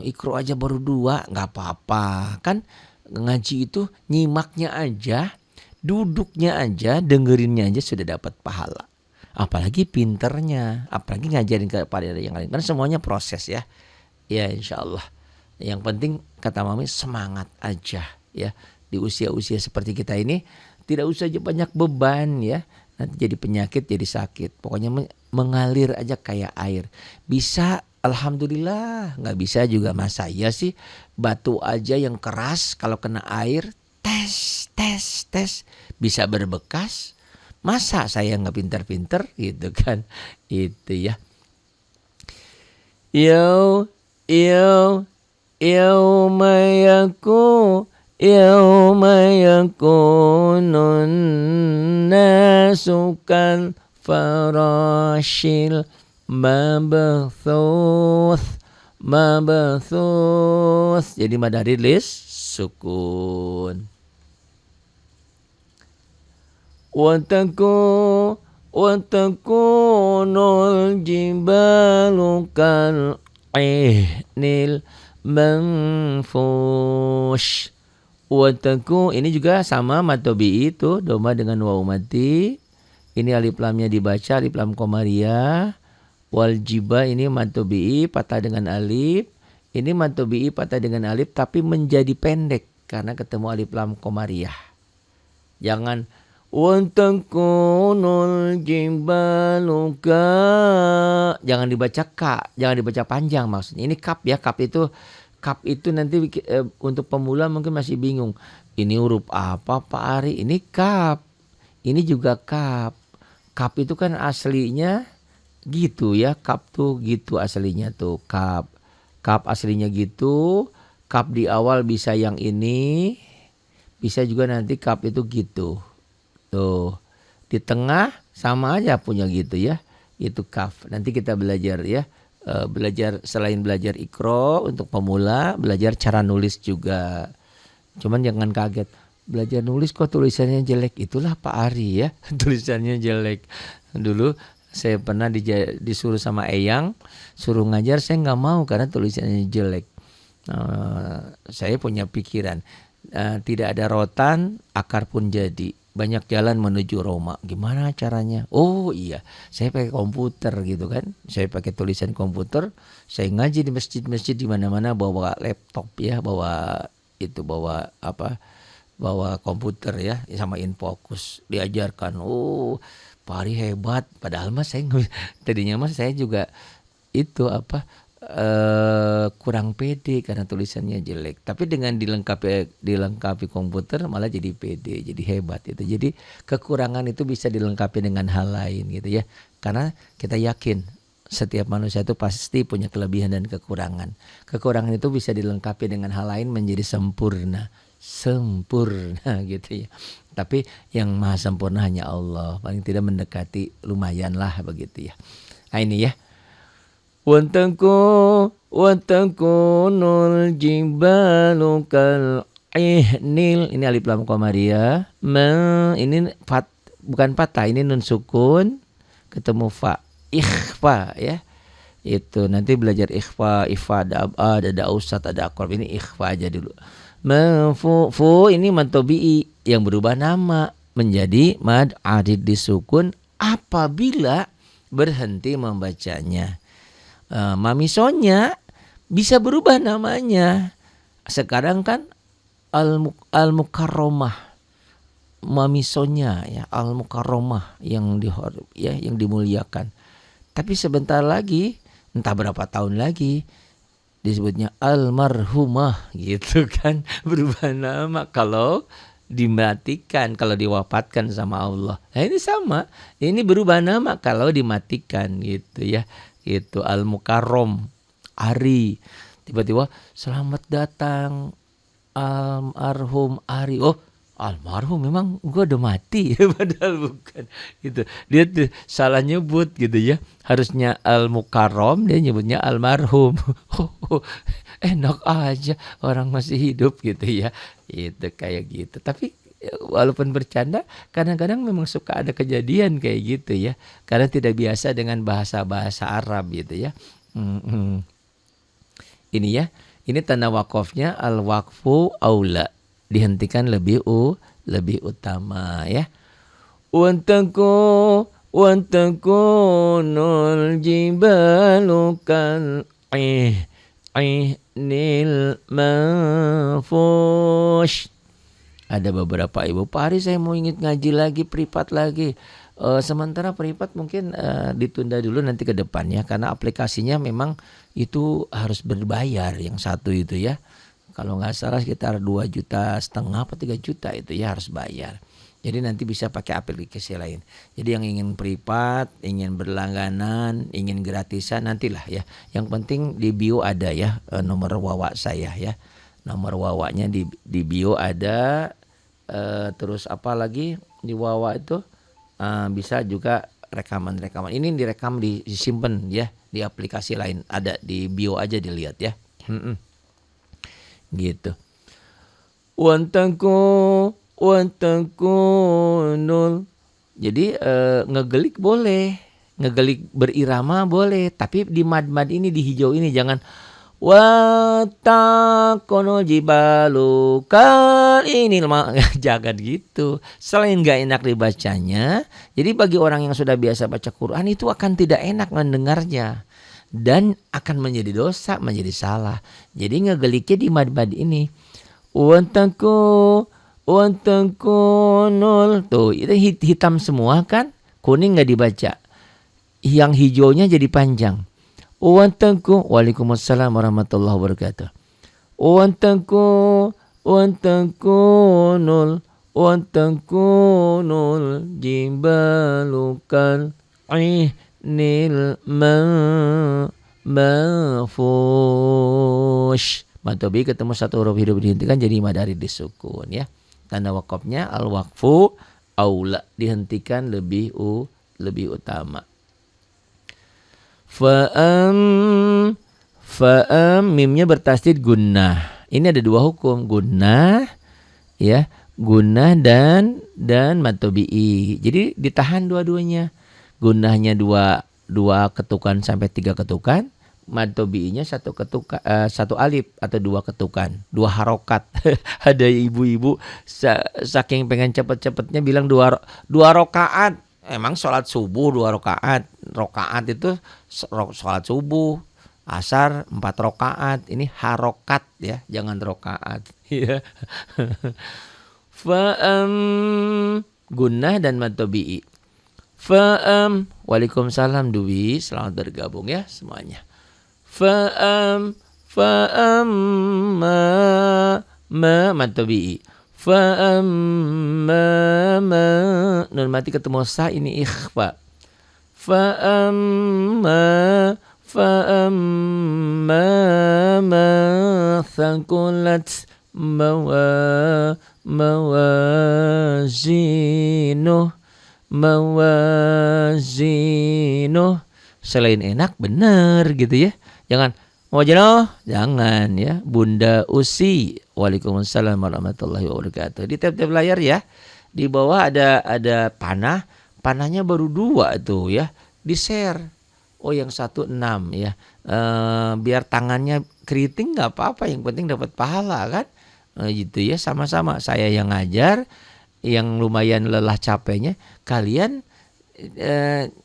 Ikro aja baru 2 nggak apa-apa. Kan ngaji itu nyimaknya aja, duduknya aja, dengerinnya aja sudah dapat pahala. Apalagi pinternya, apalagi ngajarin kepada yang lain. Kan semuanya proses ya. Ya insya Allah. Yang penting kata Mami semangat aja ya. Di usia-usia seperti kita ini tidak usah banyak beban ya. Nanti jadi penyakit, jadi sakit. Pokoknya mengalir aja kayak air. Bisa alhamdulillah, nggak bisa juga masa iya sih. Batu aja yang keras kalau kena air tes bisa berbekas. Masa saya nggak pinter-pinter gitu kan. Itu ya. Yauma yakunun nasu kal farashil mabthuth. Jadi mad arid lis sukun. Watakunul jibalu kal ihnil manfush. Ini juga sama mad tabi'i itu doma dengan waw mati. Ini alif lamnya dibaca alif lam komariah. Wal jiba ini mad tabi'i patah dengan alif. Ini mad tabi'i patah dengan alif tapi menjadi pendek karena ketemu alif lam komariah. Jangan Wantakunul jibalu ka. Jangan dibaca ka, jangan dibaca panjang maksudnya. Ini kap ya, kap itu nanti untuk pemula mungkin masih bingung. Ini huruf apa Pak Ari? Ini kap. Ini juga kap. Kap itu kan aslinya gitu ya. Kap tuh gitu aslinya tuh kap. Kap aslinya gitu. Kap di awal bisa yang ini. Bisa juga nanti kap itu gitu. Tuh, di tengah sama aja punya gitu ya. Itu kaf. Nanti kita belajar ya. Belajar selain belajar ikro untuk pemula, belajar cara nulis juga. Cuman jangan kaget. Belajar nulis kok tulisannya jelek. Itulah Pak Ari ya. Tulisannya jelek. Dulu saya pernah disuruh sama Eyang. Suruh ngajar, saya nggak mau karena tulisannya jelek. Saya punya pikiran. Tidak ada rotan, akar pun jadi. Banyak jalan menuju Roma. Gimana caranya? Oh iya, saya pakai komputer gitu kan. Saya pakai tulisan komputer. Saya ngaji di masjid-masjid di mana-mana bawa laptop ya, bawa komputer ya, sama Infocus diajarkan. Oh, Pak Ari hebat. Padahal mas tadinya saya juga itu kurang pede karena tulisannya jelek. Tapi dengan dilengkapi komputer malah jadi pede, jadi hebat itu. Jadi kekurangan itu bisa dilengkapi dengan hal lain gitu ya. Karena kita yakin setiap manusia itu pasti punya kelebihan dan kekurangan. Kekurangan itu bisa dilengkapi dengan hal lain menjadi sempurna gitu ya. Tapi yang maha sempurna hanya Allah. Paling tidak mendekati lumayan lah begitu ya. Nah ini ya. Wantakunul jibalu kal ihnil. Ini alif lam qamariyah. Ini bukan patah, ini nun sukun ketemu fa. Ikhfa ya. Itu nanti belajar ikhfa ada abad, ada ausat, ada aqrab. Ini ikhfa aja dulu. Fu ini mantobi'i yang berubah nama menjadi mad adid disukun apabila berhenti membacanya. Mamisonya bisa berubah namanya. Sekarang kan al-mukarramah. Mamisonya ya, al-mukarramah yang dimuliakan. Tapi sebentar lagi, entah berapa tahun lagi, disebutnya almarhumah gitu kan. Berubah nama kalau dimatikan, kalau diwafatkan sama Allah. Nah ini sama, ini berubah nama kalau dimatikan gitu ya. Itu al-mukarram Ari, tiba-tiba selamat datang almarhum Ari. Oh almarhum memang gue udah mati padahal bukan gitu. Dia tuh salah nyebut gitu ya, harusnya al-mukarram dia nyebutnya almarhum. Enak aja orang masih hidup gitu ya. Itu kayak gitu. Tapi walaupun bercanda, kadang-kadang memang suka ada kejadian kayak gitu ya. Karena tidak biasa dengan bahasa-bahasa Arab gitu ya. Ini ya, ini tanda wakafnya al-waqfu aula. Dihentikan lebih utama ya. Wantakunul jibalu kal ihnil manfush. Ada beberapa ibu, Pak Ari saya mau ingin ngaji lagi, privat lagi. Sementara privat mungkin ditunda dulu nanti ke depannya. Karena aplikasinya memang itu harus berbayar yang satu itu ya. Kalau nggak salah sekitar 2,5 juta atau 3 juta itu ya harus bayar. Jadi nanti bisa pakai aplikasi lain. Jadi yang ingin privat, ingin berlangganan, ingin gratisan nantilah ya. Yang penting di bio ada ya nomor wawa saya ya. Nomor wawanya di bio ada. Terus apa lagi di wawa itu bisa juga rekaman. Ini direkam disimpan ya di aplikasi lain. Ada di bio aja dilihat ya. Gitu. Wantakunul. Jadi ngegelik boleh, ngegelik berirama boleh, tapi di mad ini, di hijau ini jangan wantakunul jibalu kal ini jangan gitu. Selain gak enak dibacanya, jadi bagi orang yang sudah biasa baca Quran itu akan tidak enak mendengarnya dan akan menjadi dosa, menjadi salah. Jadi ngegeliknya di mad ini. Wantakunul. Tuh, itu hitam semua kan? Kuning nggak dibaca. Yang hijaunya jadi panjang. Waalaikumsalam warahmatullahi wabarakatuh. Wantakunul jibalukal nil mafush. Matobi ketemu satu huruf hidup dihentikan jadi madari disukun ya. Tanda wakafnya al-waqfu aula, dihentikan lebih utama. Fa'am mimnya bertasdid gunnah. Ini ada dua hukum, gunnah ya, gunnah dan matobi'i. Jadi ditahan dua-duanya. Gunnahnya dua ketukan sampai 3 ketukan, matobi'inya satu alif atau 2 ketukan, 2 harokat. Ada ibu-ibu saking pengen cepet-cepetnya bilang 2 rakaat. Emang sholat subuh 2 rakaat. Rakaat itu sholat subuh. Asar 4 rakaat. Ini harokat ya, jangan rakaat. Ya. Fa'am gunnah dan matobi'i. Fa'am. Waalaikumsalam Dwi, selamat bergabung ya semuanya. Fa'am ma matobi'i. Fa'amma nun mati ketemu sa, ini ikhfa. Fa'amma ma thaqulat mawazinuh. Selain enak bener gitu ya. Jangan Wajano, jangan ya. Bunda Usi, waalaikumsalam warahmatullahi wabarakatuh. Di tab-tab layar ya, di bawah ada panahnya baru 2 tuh ya, di share. Oh yang 1 6 ya, biar tangannya keriting nggak apa-apa, yang penting dapat pahala kan, gitu ya. Sama-sama saya yang ngajar, yang lumayan lelah capeknya, kalian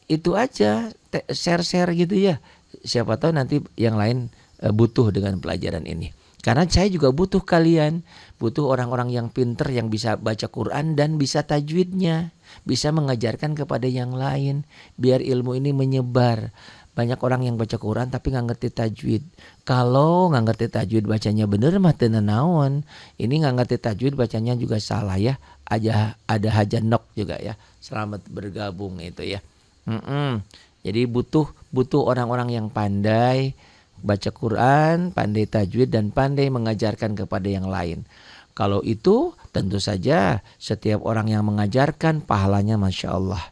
itu aja share gitu ya. Siapa tahu nanti yang lain butuh dengan pelajaran ini. Karena saya juga butuh kalian, butuh orang-orang yang pinter, yang bisa baca Quran dan bisa tajwidnya, bisa mengajarkan kepada yang lain, biar ilmu ini menyebar. Banyak orang yang baca Quran tapi nggak ngerti tajwid. Kalau nggak ngerti tajwid bacanya bener mah teu naon. Ini nggak ngerti tajwid bacanya juga salah ya. Ada hajanok juga ya. Selamat bergabung itu ya. Jadi butuh orang-orang yang pandai baca Quran, pandai tajwid dan pandai mengajarkan kepada yang lain. Kalau itu tentu saja setiap orang yang mengajarkan pahalanya Masya Allah.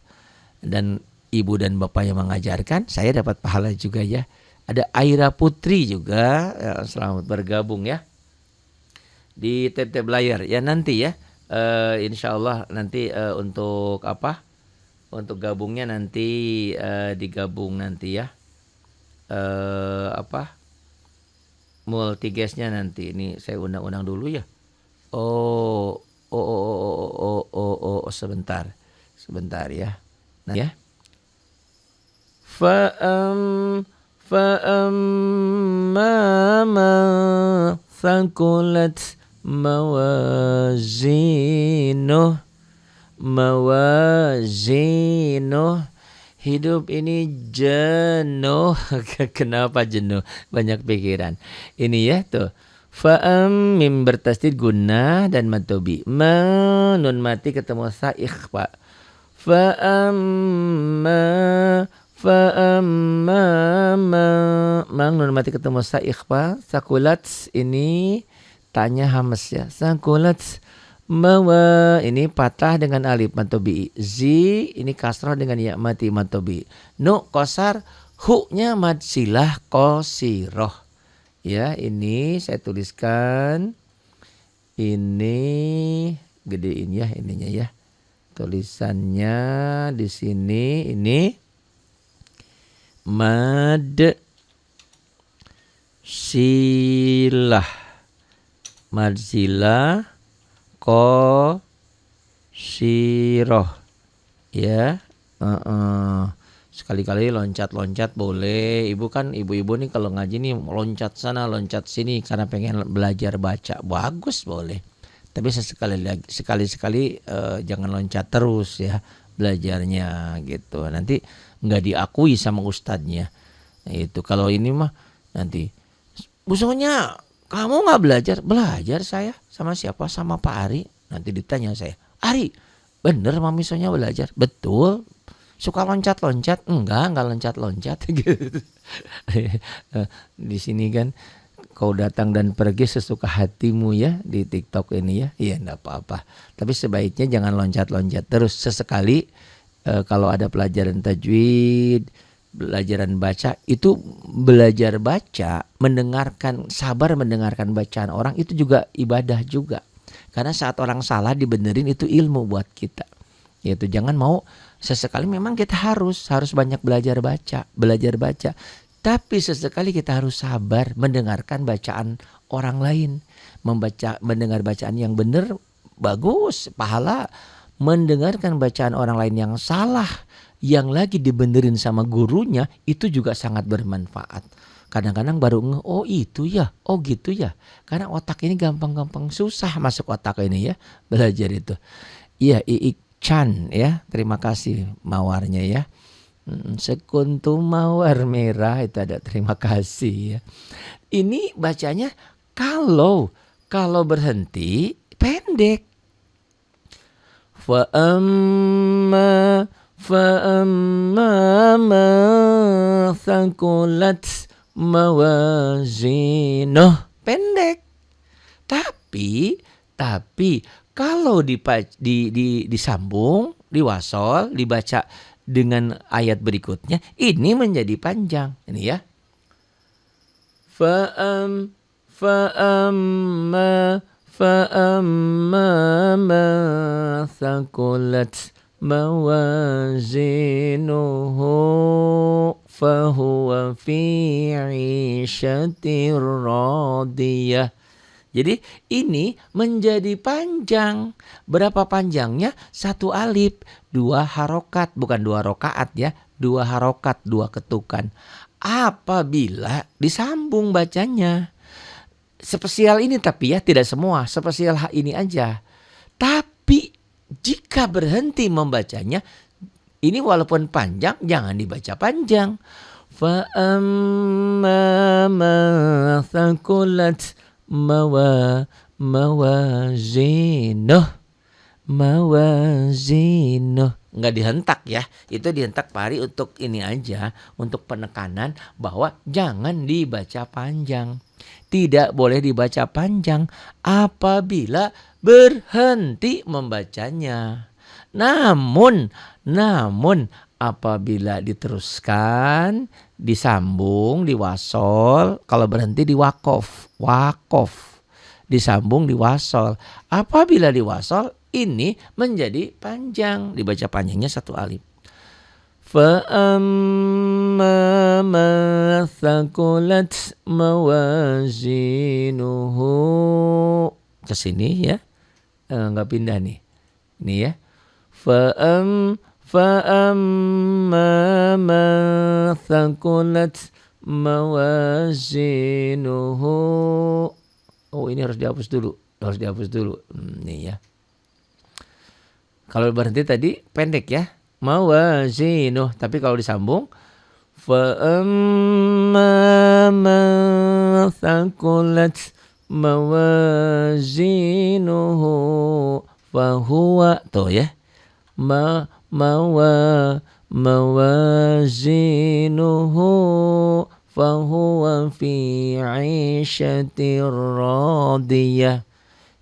Dan ibu dan bapak yang mengajarkan, saya dapat pahala juga ya. Ada Aira Putri juga, selamat bergabung ya. Di tab-tab layar ya nanti ya. Insya Allah nanti untuk apa? Untuk gabungnya nanti digabung nanti ya. Multigasnya nanti. Ini saya undang-undang dulu ya. Sebentar ya. Nah ya. Fa'amma thaqulat mawazinuh. Hidup ini jenuh. Kenapa jenuh? Banyak pikiran. Ini ya tuh. Fa'am mim bertasdid gunnah dan matobi. Nun mati ketemu sa ikhfa. Fa'amma mang nun mati ketemu sa ikhfa. Sakulat ini tanya hamas ya. Sakulat mawa ini patah dengan alif matobi. Zi ini kasrah dengan ya mati matobi. Nu kosar, hu-nya mad silah qasiroh. Ya, ini saya tuliskan. Ini gedein ya ininya ya. Tulisannya di sini ini mad silah. Mad silah qasiroh ya. Sekali-kali loncat-loncat boleh. Ibu kan ibu-ibu nih kalau ngaji nih loncat sana loncat sini karena pengen belajar baca, bagus boleh. Tapi sekali-sekali jangan loncat terus ya belajarnya gitu. Nanti nggak diakui sama ustadznya. Itu kalau ini mah nanti busonya kamu nggak belajar? Belajar saya sama siapa? Sama Pak Ari. Nanti ditanya saya, Ari, bener Mami Sonya belajar? Betul. Suka loncat-loncat? Enggak loncat-loncat gitu. Di sini kan kau datang dan pergi sesuka hatimu ya di TikTok ini ya. Iya enggak apa-apa. Tapi sebaiknya jangan loncat-loncat terus. Sesekali kalau ada pelajaran tajwid, pelajaran baca, itu belajar baca, sabar mendengarkan bacaan orang itu juga ibadah juga. Karena saat orang salah dibenerin itu ilmu buat kita. Yaitu jangan mau sesekali memang kita harus banyak belajar baca. Tapi sesekali kita harus sabar mendengarkan bacaan orang lain. Mendengar bacaan yang benar bagus, pahala. Mendengarkan bacaan orang lain yang salah, yang lagi dibenerin sama gurunya, itu juga sangat bermanfaat. Kadang-kadang baru oh itu ya, oh gitu ya. Karena otak ini gampang-gampang susah masuk otak ini ya, belajar itu. Iya, Iik Chan ya, terima kasih mawarnya ya. Sekuntum mawar merah itu ada, terima kasih ya. Ini bacanya kalau berhenti pendek. Fa'amma ma thaqulat mawazinuh, pendek. Tapi kalau disambung, diwasol, dibaca dengan ayat berikutnya, ini menjadi panjang. Ini ya. Fa'amma ma thaqulat mawazinuhu fahuwa fi 'ishatir radiyah. Jadi ini menjadi panjang. Berapa panjangnya? 1 alif, 2 harokat, bukan 2 rokaat ya, 2 harokat, 2 ketukan. Apabila disambung bacanya. Spesial ini tapi ya, tidak semua, spesial ini aja. Tapi jika berhenti membacanya, ini walaupun panjang, jangan dibaca panjang. Fa'amma ma thaqulat mawazinuh. Nggak dihentak ya, itu dihentak pari untuk ini aja, untuk penekanan bahwa jangan dibaca panjang. Tidak boleh dibaca panjang apabila berhenti membacanya. Namun apabila diteruskan, disambung, diwasol, kalau berhenti diwakof, disambung, diwasol. Apabila diwasol, ini menjadi panjang, dibaca panjangnya 1 alif. Fa'amma ma thaqulat mawazinuhu. Ke sini ya. Enggak pindah nih. Ini ya. Fa'amma ma thaqulat mawazinuhu. Oh, ini harus dihapus dulu. Nih ya. Kalau berhenti tadi pendek ya. Mawazinuh, tapi kalau disambung fa'amma ma thaqulat mawazinuhu fahuwa, tuh ya, mawazinuhu fahuwa fi 'ishatir radiyah.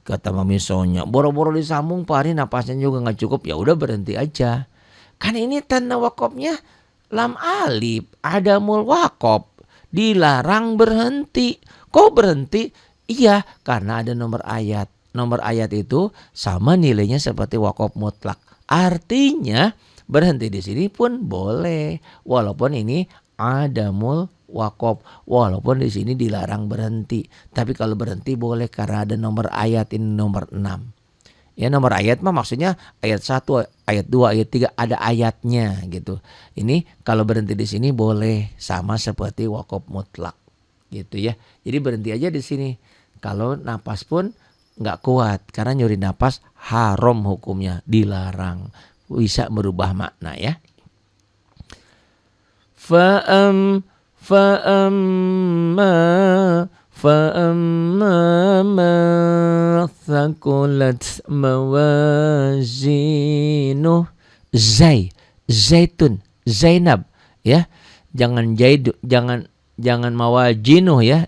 Kata Mami Sonya, boro-boro disambung Pak Ari napasnya juga gak cukup, ya udah berhenti aja. Kan ini tanda wakofnya lam alif, adamul wakof, dilarang berhenti. Kok berhenti? Iya, karena ada nomor ayat. Nomor ayat itu sama nilainya seperti wakof mutlak. Artinya berhenti di sini pun boleh, walaupun ini adamul wakof, walaupun di sini dilarang berhenti. Tapi kalau berhenti boleh karena ada nomor ayat, ini nomor 6. Ya, nomor ayat mah maksudnya ayat 1, ayat 2, ayat 3 ada ayatnya gitu. Ini kalau berhenti di sini boleh, sama seperti wakof mutlak gitu ya. Jadi berhenti aja di sini. Kalau napas pun nggak kuat karena nyuri napas haram hukumnya, dilarang, bisa merubah makna ya. Fa'amma ma thaqulat mawazinuh. Zaitun, Zainab ya. Jangan jangan mawajinuh ya.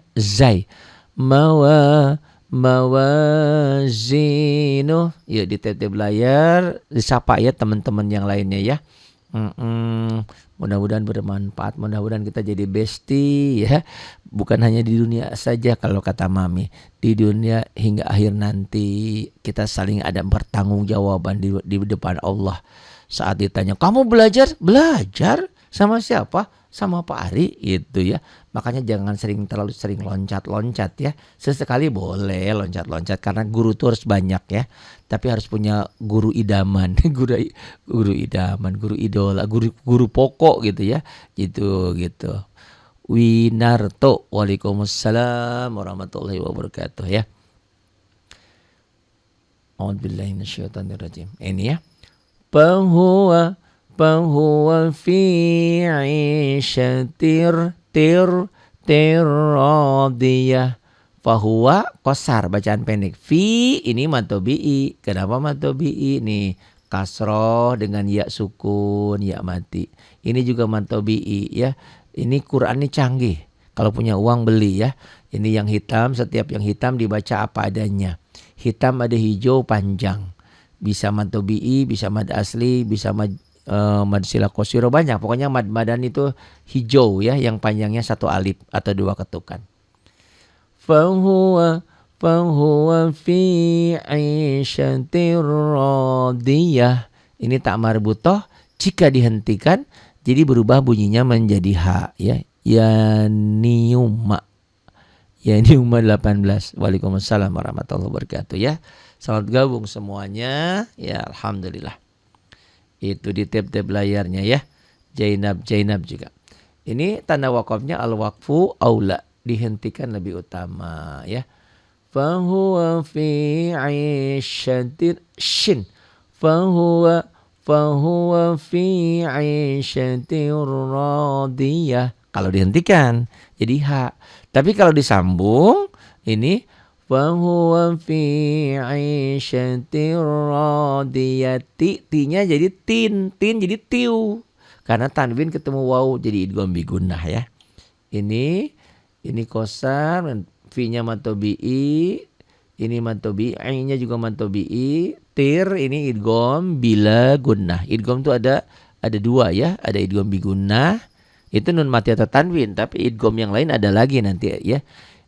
Mawazinuh. Yuk di tab layar disapa ya teman-teman yang lainnya ya. Mudah-mudahan bermanfaat, mudah-mudahan kita jadi bestie ya. Bukan hanya di dunia saja kalau kata Mami, di dunia hingga akhir nanti kita saling ada pertanggungjawaban di depan Allah. Saat ditanya, kamu belajar sama siapa? Sama Pak Ari itu ya. Makanya jangan terlalu sering loncat-loncat ya. Sesekali boleh loncat-loncat karena guru itu harus banyak ya. Tapi harus punya guru idaman, guru idaman, guru idola, guru pokok gitu ya. Gitu. Winarto. Waalaikumsalam warahmatullahi wabarakatuh ya. A'udzubillahi minasyaitonirrajim. Ini ya. Fahuwa fi 'ishatir radiyah. Fahuwa qasar, bacaan pendek. Fi ini matobi'i. Kenapa matobi'i? Nih kasroh dengan ya sukun, ya mati. Ini juga matobi'i ya. Ini Quran ini canggih. Kalau punya uang beli ya. Ini yang hitam, setiap yang hitam dibaca apa adanya. Hitam ada hijau panjang. Bisa matobi'i, bisa mad asli, bisa mad sila qasiro, banyak. Pokoknya mad madan itu hijau ya, yang panjangnya satu alif atau dua ketukan. Fahuwa fi 'ishatir radiyah. Ini tak marbutoh, jika dihentikan jadi berubah bunyinya menjadi ha ya. Yaniuma 18. Waalaikumsalam warahmatullahi wabarakatuh ya. Selamat gabung semuanya ya, alhamdulillah. Itu di tab-tab layarnya ya. Zainab juga. Ini tanda wakafnya al-waqfu aula, dihentikan lebih utama ya. Fahuwa fi 'ishatir shin. Fahuwa fi 'ishatir radiyah. Kalau dihentikan jadi ha. Tapi kalau disambung ini fahuwa fi 'ishatir radiyati. Tinya jadi tin jadi tiu. Karena tanwin ketemu waw jadi idgham bi gunnah ya. Ini qasar, fi-nya matobi'i, ini matobi'i, nya juga matobi'i, tir ini idgham bila gunnah. Idgham itu ada dua ya, ada idgham bi gunnah, itu nun mati atau tanwin, tapi idgham yang lain ada lagi nanti ya.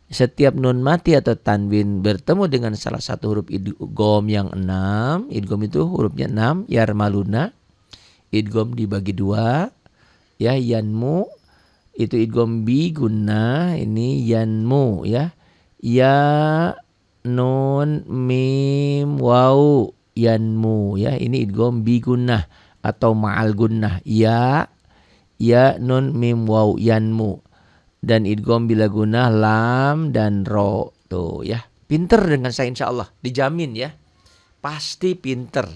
Setiap nun mati atau tanwin bertemu dengan salah satu huruf idgham yang 6, idgham itu hurufnya 6, yarmaluna, idgham dibagi 2 ya, yanmu itu idgham bi gunnah, ini yanmu ya. Ya nun mim waw yanmu ya, ini idgham bi gunnah atau ma'al gunnah. Ya nun mim waw yanmu. Dan idgham bila gunnah lam dan ro. Tuh ya. Pinter dengan saya insyaallah, dijamin ya. Pasti pinter.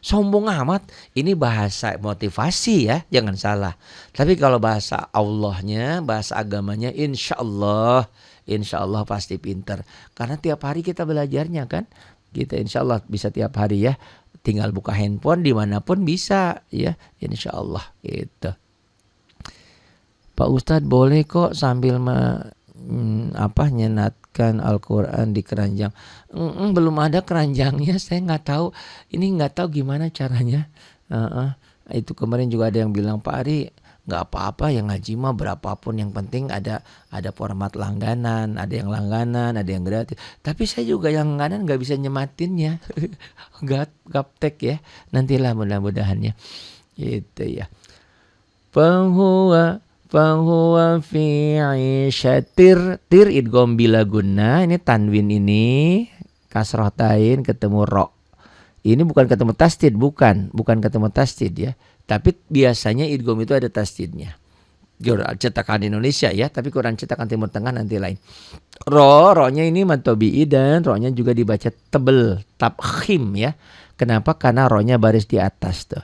Sombong amat, ini bahasa motivasi ya, jangan salah. Tapi kalau bahasa Allahnya, bahasa agamanya, insya Allah pasti pinter. Karena tiap hari kita belajarnya kan, kita insya Allah bisa tiap hari ya. Tinggal buka handphone dimanapun bisa ya, insya Allah gitu. Pak Ustadz boleh kok sambil nyenatkan Al-Quran di keranjang. Belum ada keranjangnya, saya nggak tahu. Ini nggak tahu gimana caranya. Itu kemarin juga ada yang bilang, Pak Ari nggak apa-apa yang ngaji mah berapapun, yang penting ada format langganan, ada yang langganan, ada yang gratis. Tapi saya juga yang langganan nggak bisa nyematinnya. Gaptek ya. Nantilah mudah-mudahannya. Gitu ya. Fahuwa fi 'ishatir tir idgham bila gunnah. Ini tanwin ini kasroh tain ketemu ro. Ini bukan ketemu tasdid, bukan ketemu tasdid ya. Tapi biasanya idgham itu ada tasdidnya. cetakan Indonesia ya, tapi Quran cetakan Timur Tengah nanti lain. Ro-nya ini mad tabi'i dan ro-nya juga dibaca tebel, tabkhim ya. Kenapa? Karena ro-nya baris di atas tuh.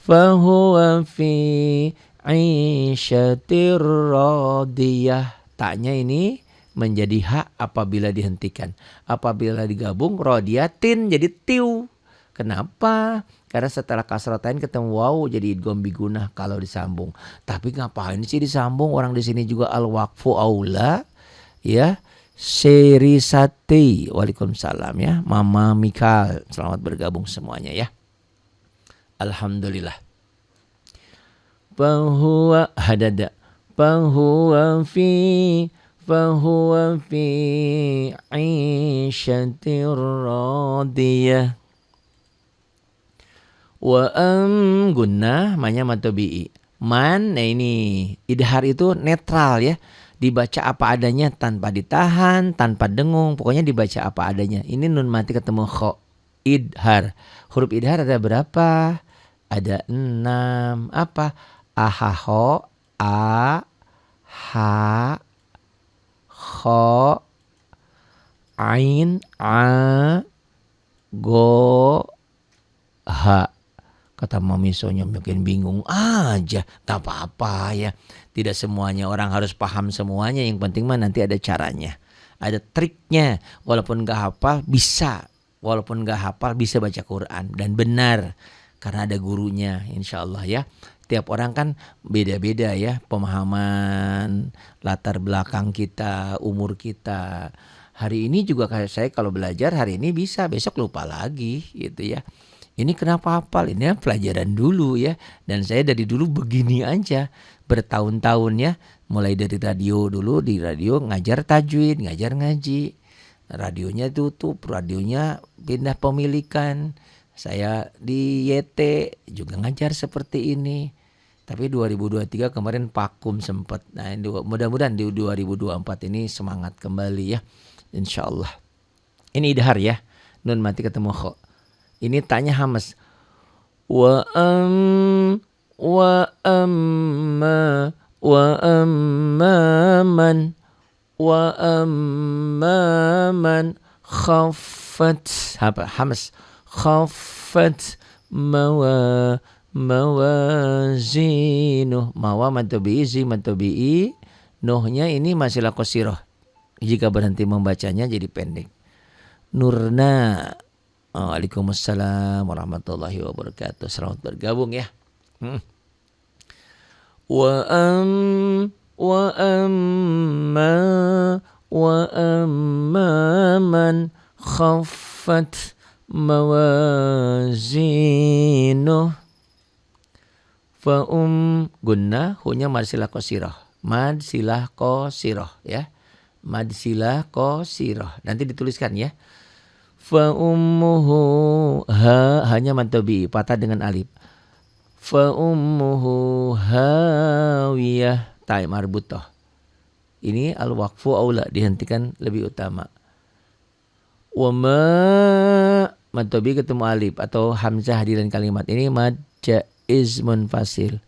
Fahuwa fi 'isyatir radiyah. Taknya ini menjadi hak apabila dihentikan. Apabila digabung rodiyatin jadi tiu. Kenapa? Karena setelah kasratain ketemu waw jadi idgham bigunah kalau disambung. Tapi ngapain sih disambung? Orang di sini juga al-waqfu aula ya. Serisati. Waalaikumsalam ya. Mama Mikal, selamat bergabung semuanya ya. Alhamdulillah. Fahuwa hadada. Fahuwa fi 'isyatir radiyah. Wa gunnah manya matobi'i. Man, nah ini idhar itu netral ya. Dibaca apa adanya tanpa ditahan, tanpa dengung. Pokoknya dibaca apa adanya. Ini nun mati ketemu kho. Idhar. Huruf idhar ada berapa? Ada 6. Apa? Ahaho, a, ha, kho, ain, a, go, ha. Kata Mami Sonya makin bingung aja. Tak apa-apa ya. Tidak semuanya orang harus paham semuanya. Yang penting mah nanti ada caranya. Ada triknya. Walaupun gak hafal bisa. Walaupun gak hafal bisa baca Quran. Dan benar. Karena ada gurunya insya Allah ya. Tiap orang kan beda-beda ya. Pemahaman, latar belakang kita, umur kita. Hari ini juga saya kalau belajar hari ini bisa. Besok lupa lagi gitu ya. Ini kenapa hafal? Ini pelajaran dulu ya. Dan saya dari dulu begini aja. Bertahun-tahun ya. Mulai dari radio dulu. Di radio ngajar tajwid, ngajar ngaji. Radionya tutup. Radionya pindah pemilikan. Saya di YT juga ngajar seperti ini. Tapi 2023 kemarin vakum sempat. Nah mudah-mudahan di 2024 ini semangat kembali ya. Insya Allah. Ini idhar ya. Nun mati ketemu kho. Ini tanya hamas. Wa amma man khaffat apa hamas khaffat mawazinuh. Mawa matobi'i nuhnya ini masih qasirah. Jika berhenti membacanya jadi pendek. Nurna. Waalaikumsalam warahmatullahi wabarakatuh. Selamat bergabung ya. Wa amma man khaffat mawazinuh fa gunnah hunya mad silah qasirah. Mad silah qasirah ya. Mad silah qasirah. Nanti dituliskan ya. Fa ummuhu ha hanya mad tabi'i patah dengan alif. Fa ummuhu hawiyah ta marbutah. Ini al-waqfu aula dihentikan lebih utama. Wa ma mad tabi'i ketemu alif atau hamzah di dalam kalimat ini mad jaiz munfasil.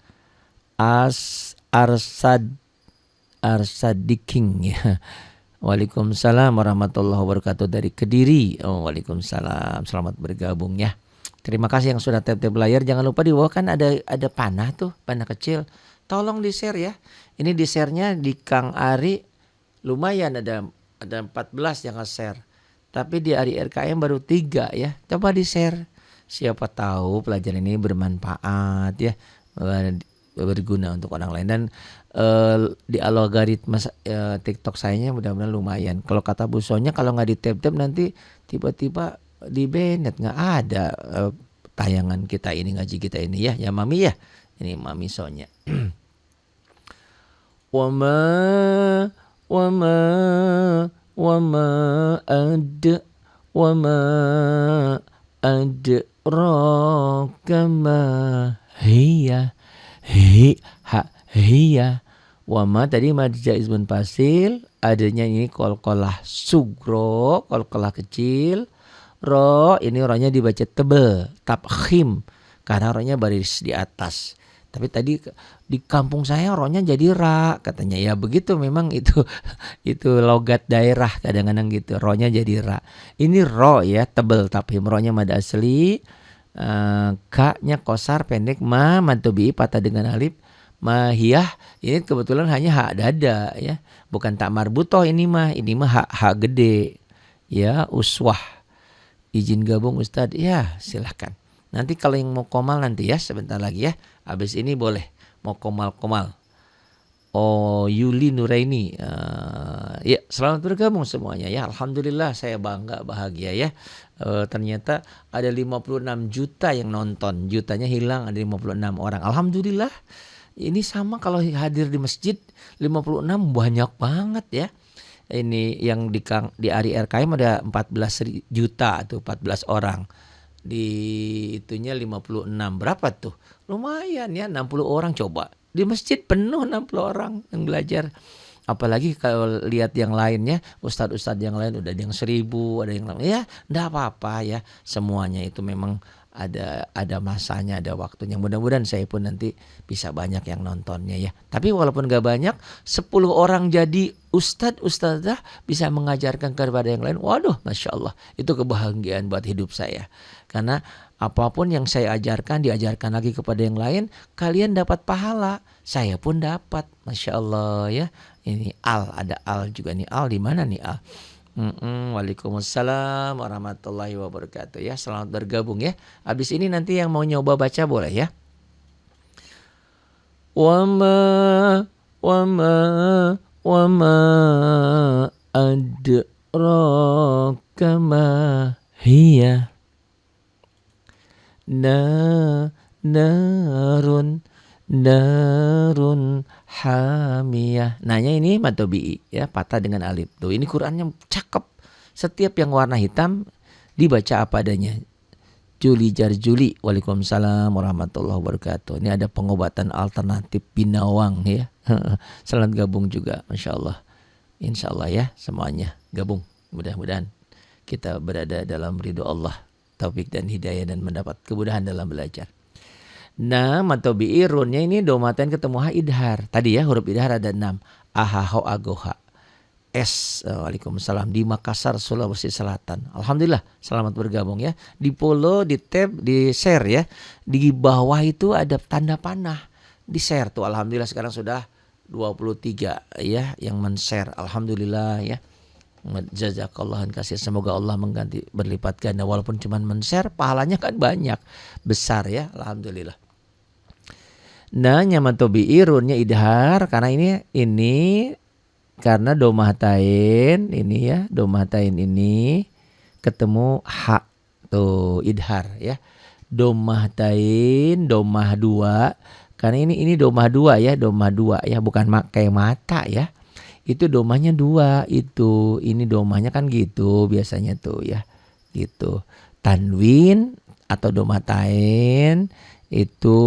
Arsadiking ya. Waalaikumsalam warahmatullahi wabarakatuh dari Kediri. Waalaikumsalam. Selamat bergabung ya. Terima kasih yang sudah tap-tap layar. Jangan lupa di bawah kan ada panah tuh, panah kecil. Tolong di-share ya. Ini di-share-nya di Kang Ari lumayan ada 14 yang nge-share. Tapi di Ari RKM baru 3 ya. Coba di-share. Siapa tahu pelajaran ini bermanfaat ya. Berguna untuk orang lain dan di algoritma TikTok sayanya mudah-mudahan lumayan. Kalau kata Bu Sonya kalau nggak di tap-tap nanti tiba-tiba di banned nggak ada tayangan kita ini ngaji kita ini ya Mami ya. Ini Mami Sonya. Wama adraka ma hiya. Hiya. Wama tadi mad jaiz munfasil, adanya ini qalqalah sugro, qalqalah kecil. Ro ini rohnya dibaca tebel, tabkhim karena rohnya baris di atas. Tapi tadi di kampung saya ronya jadi ra katanya. Ya begitu memang itu itu logat daerah kadang-kadang gitu. Ronya jadi ra. Ini ro ya tebel tapi ronya mad asli. Ka-nya kosar pendek, mad tabii patah dengan alif. Mahiyah ini kebetulan hanya hak dada ya. Bukan tak marbutoh ini mah hak gede. Ya uswah. Izin gabung Ustadz? Ya silahkan. Nanti kalau yang mau komal nanti ya sebentar lagi ya. Habis ini boleh mau komal-komal. Oh Yuli Nuraini. Ya selamat bergabung semuanya ya. Alhamdulillah saya bangga bahagia ya. Ternyata ada 56 juta yang nonton. Jutanya hilang ada 56 orang. Alhamdulillah. Ini sama kalau hadir di masjid 56 banyak banget ya. Ini yang di Ari RKM ada 14 juta tuh 14 orang. Di itunya 56 berapa tuh? Lumayan ya 60 orang coba. Di masjid penuh 60 orang yang belajar. Apalagi kalau lihat yang lainnya, ustadz-ustadz yang lain udah ada yang 1000, ada yang lain. Ya, enggak apa-apa ya. Semuanya itu memang ada masanya, ada waktunya. Mudah-mudahan saya pun nanti bisa banyak yang nontonnya ya. Tapi walaupun gak banyak, 10 orang jadi ustadz-ustadzah bisa mengajarkan kepada yang lain. Waduh, Masya Allah. Itu kebahagiaan buat hidup saya. Karena apapun yang saya ajarkan, diajarkan lagi kepada yang lain, kalian dapat pahala. Saya pun dapat. Masya Allah ya. Ini ada al juga nih. Al di mana nih al? Waalaikumsalam warahmatullahi wabarakatuh ya. Selamat bergabung ya. Habis ini nanti yang mau nyoba baca boleh ya. Wama adraka ma hiya narun hamiyah. Nanya ini mad tabii ya, patah dengan alif. Tuh ini Qur'annya cakep. Setiap yang warna hitam dibaca apa adanya. Juli Jarjuli. Waalaikumsalam warahmatullahi wabarakatuh. Ini ada pengobatan alternatif binawang ya. Selamat gabung juga, Masya Allah. Insya Allah ya semuanya gabung. Mudah-mudahan kita berada dalam ridho Allah, taufik dan hidayah dan mendapat kemudahan dalam belajar. Nah, mad tabii runnya ini domaten ketemu ha idhar. Tadi ya huruf idhar ada 6. Aha ho agoha. S. Waalaikumsalam di Makassar, Sulawesi Selatan. Alhamdulillah, selamat bergabung ya. Di follow, di tab, di share ya. Di bawah itu ada tanda panah. Di share tuh alhamdulillah sekarang sudah 23 ya yang men-share. Alhamdulillah ya. Jazakallah kasih, semoga Allah mengganti berlipat ganda. Walaupun cuma men-share, pahalanya kan banyak, besar ya, alhamdulillah. Nah, mad tabii runnya idhar karena ini karena domahtain ini ya, domahtain ini ketemu hak tuh idhar ya. Domahtain, domah 2 karena ini domah 2 ya, domah 2 ya, bukan kayak mata ya. Itu domahnya 2 itu. Ini domahnya kan gitu biasanya tuh ya. Gitu. Tanwin atau domatain itu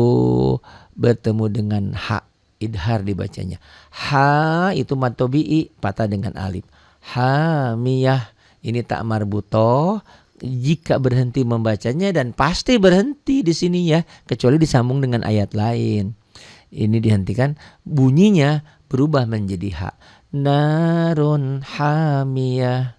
bertemu dengan ha, idhar dibacanya. Ha itu mad tabii patah dengan alif. Hamiyah ini tak marbutoh. Jika berhenti membacanya, dan pasti berhenti di sini ya, kecuali disambung dengan ayat lain. Ini dihentikan, bunyinya berubah menjadi ha. Narun hamiyah.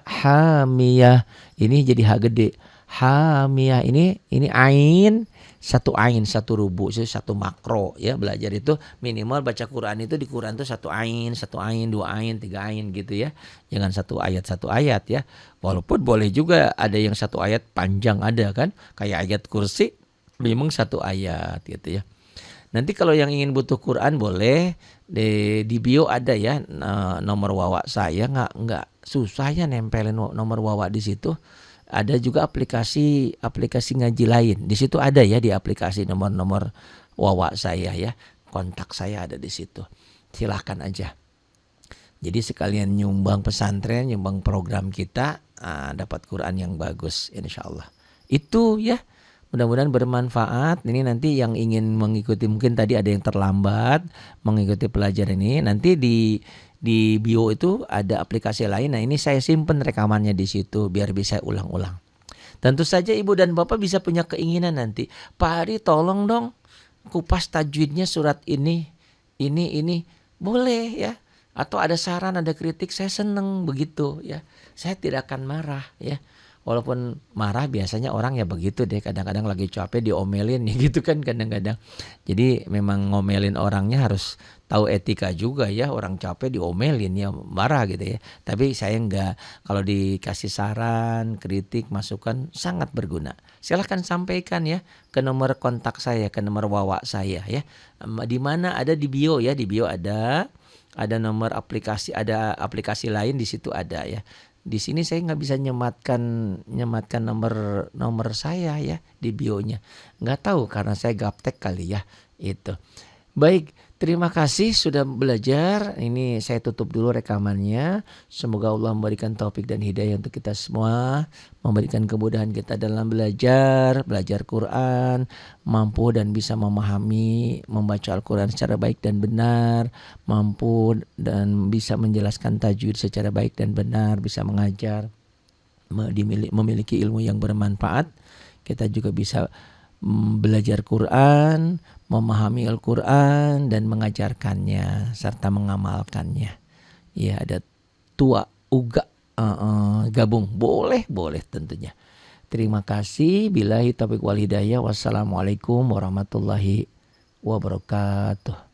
Hamiyah. Ini jadi ha gede. Hamiyah ini ain, satu ain, satu rubu, satu makro ya. Belajar itu minimal baca Quran itu di Quran itu satu ain, 2 ain, 3 ain gitu ya. Jangan satu ayat ya. Walaupun boleh juga ada yang satu ayat panjang ada kan, kayak ayat kursi memang satu ayat gitu ya. Nanti kalau yang ingin butuh Quran boleh di bio ada ya nomor wawa saya, nggak susah ya nempelin nomor wawa di situ. Ada juga aplikasi ngaji lain. Di situ ada ya, di aplikasi nomor wawa saya ya. Kontak saya ada di situ. Silahkan aja. Jadi sekalian nyumbang pesantren, nyumbang program kita, dapat Quran yang bagus insyaallah. Itu ya. Mudah-mudahan bermanfaat. Ini nanti yang ingin mengikuti, mungkin tadi ada yang terlambat mengikuti pelajaran ini, nanti di bio itu ada aplikasi lain. Nah, ini saya simpen rekamannya di situ biar bisa ulang-ulang. Tentu saja ibu dan bapak bisa punya keinginan nanti, Pak Ari tolong dong kupas tajwidnya surat ini, boleh ya. Atau ada saran, ada kritik, saya seneng begitu ya. Saya tidak akan marah ya. Walaupun marah biasanya orang ya begitu deh, kadang-kadang lagi capek diomelin ya gitu kan kadang-kadang. Jadi memang ngomelin orangnya harus tahu etika juga ya, orang capek diomelin ya marah gitu ya. Tapi saya enggak, kalau dikasih saran, kritik, masukan sangat berguna. Silahkan sampaikan ya ke nomor kontak saya, ke nomor wawa saya ya. Di mana ada di bio ya, di bio ada nomor aplikasi, ada aplikasi lain di situ ada ya. Di sini saya nggak bisa nyematkan nomor saya ya di bionya. Nggak tahu karena saya gaptek kali ya itu. Baik, terima kasih sudah belajar. Ini saya tutup dulu rekamannya. Semoga Allah memberikan taufik dan hidayah untuk kita semua, memberikan kemudahan kita dalam belajar Quran, mampu dan bisa memahami, membaca Al-Quran secara baik dan benar, mampu dan bisa menjelaskan tajwid secara baik dan benar, bisa mengajar, memiliki ilmu yang bermanfaat. Kita juga bisa belajar Quran, memahami Al-Quran dan mengajarkannya serta mengamalkannya. Ya, ada tua uga gabung, boleh tentunya. Terima kasih. Billahi taufiq wal hidayah. Wassalamualaikum warahmatullahi wabarakatuh.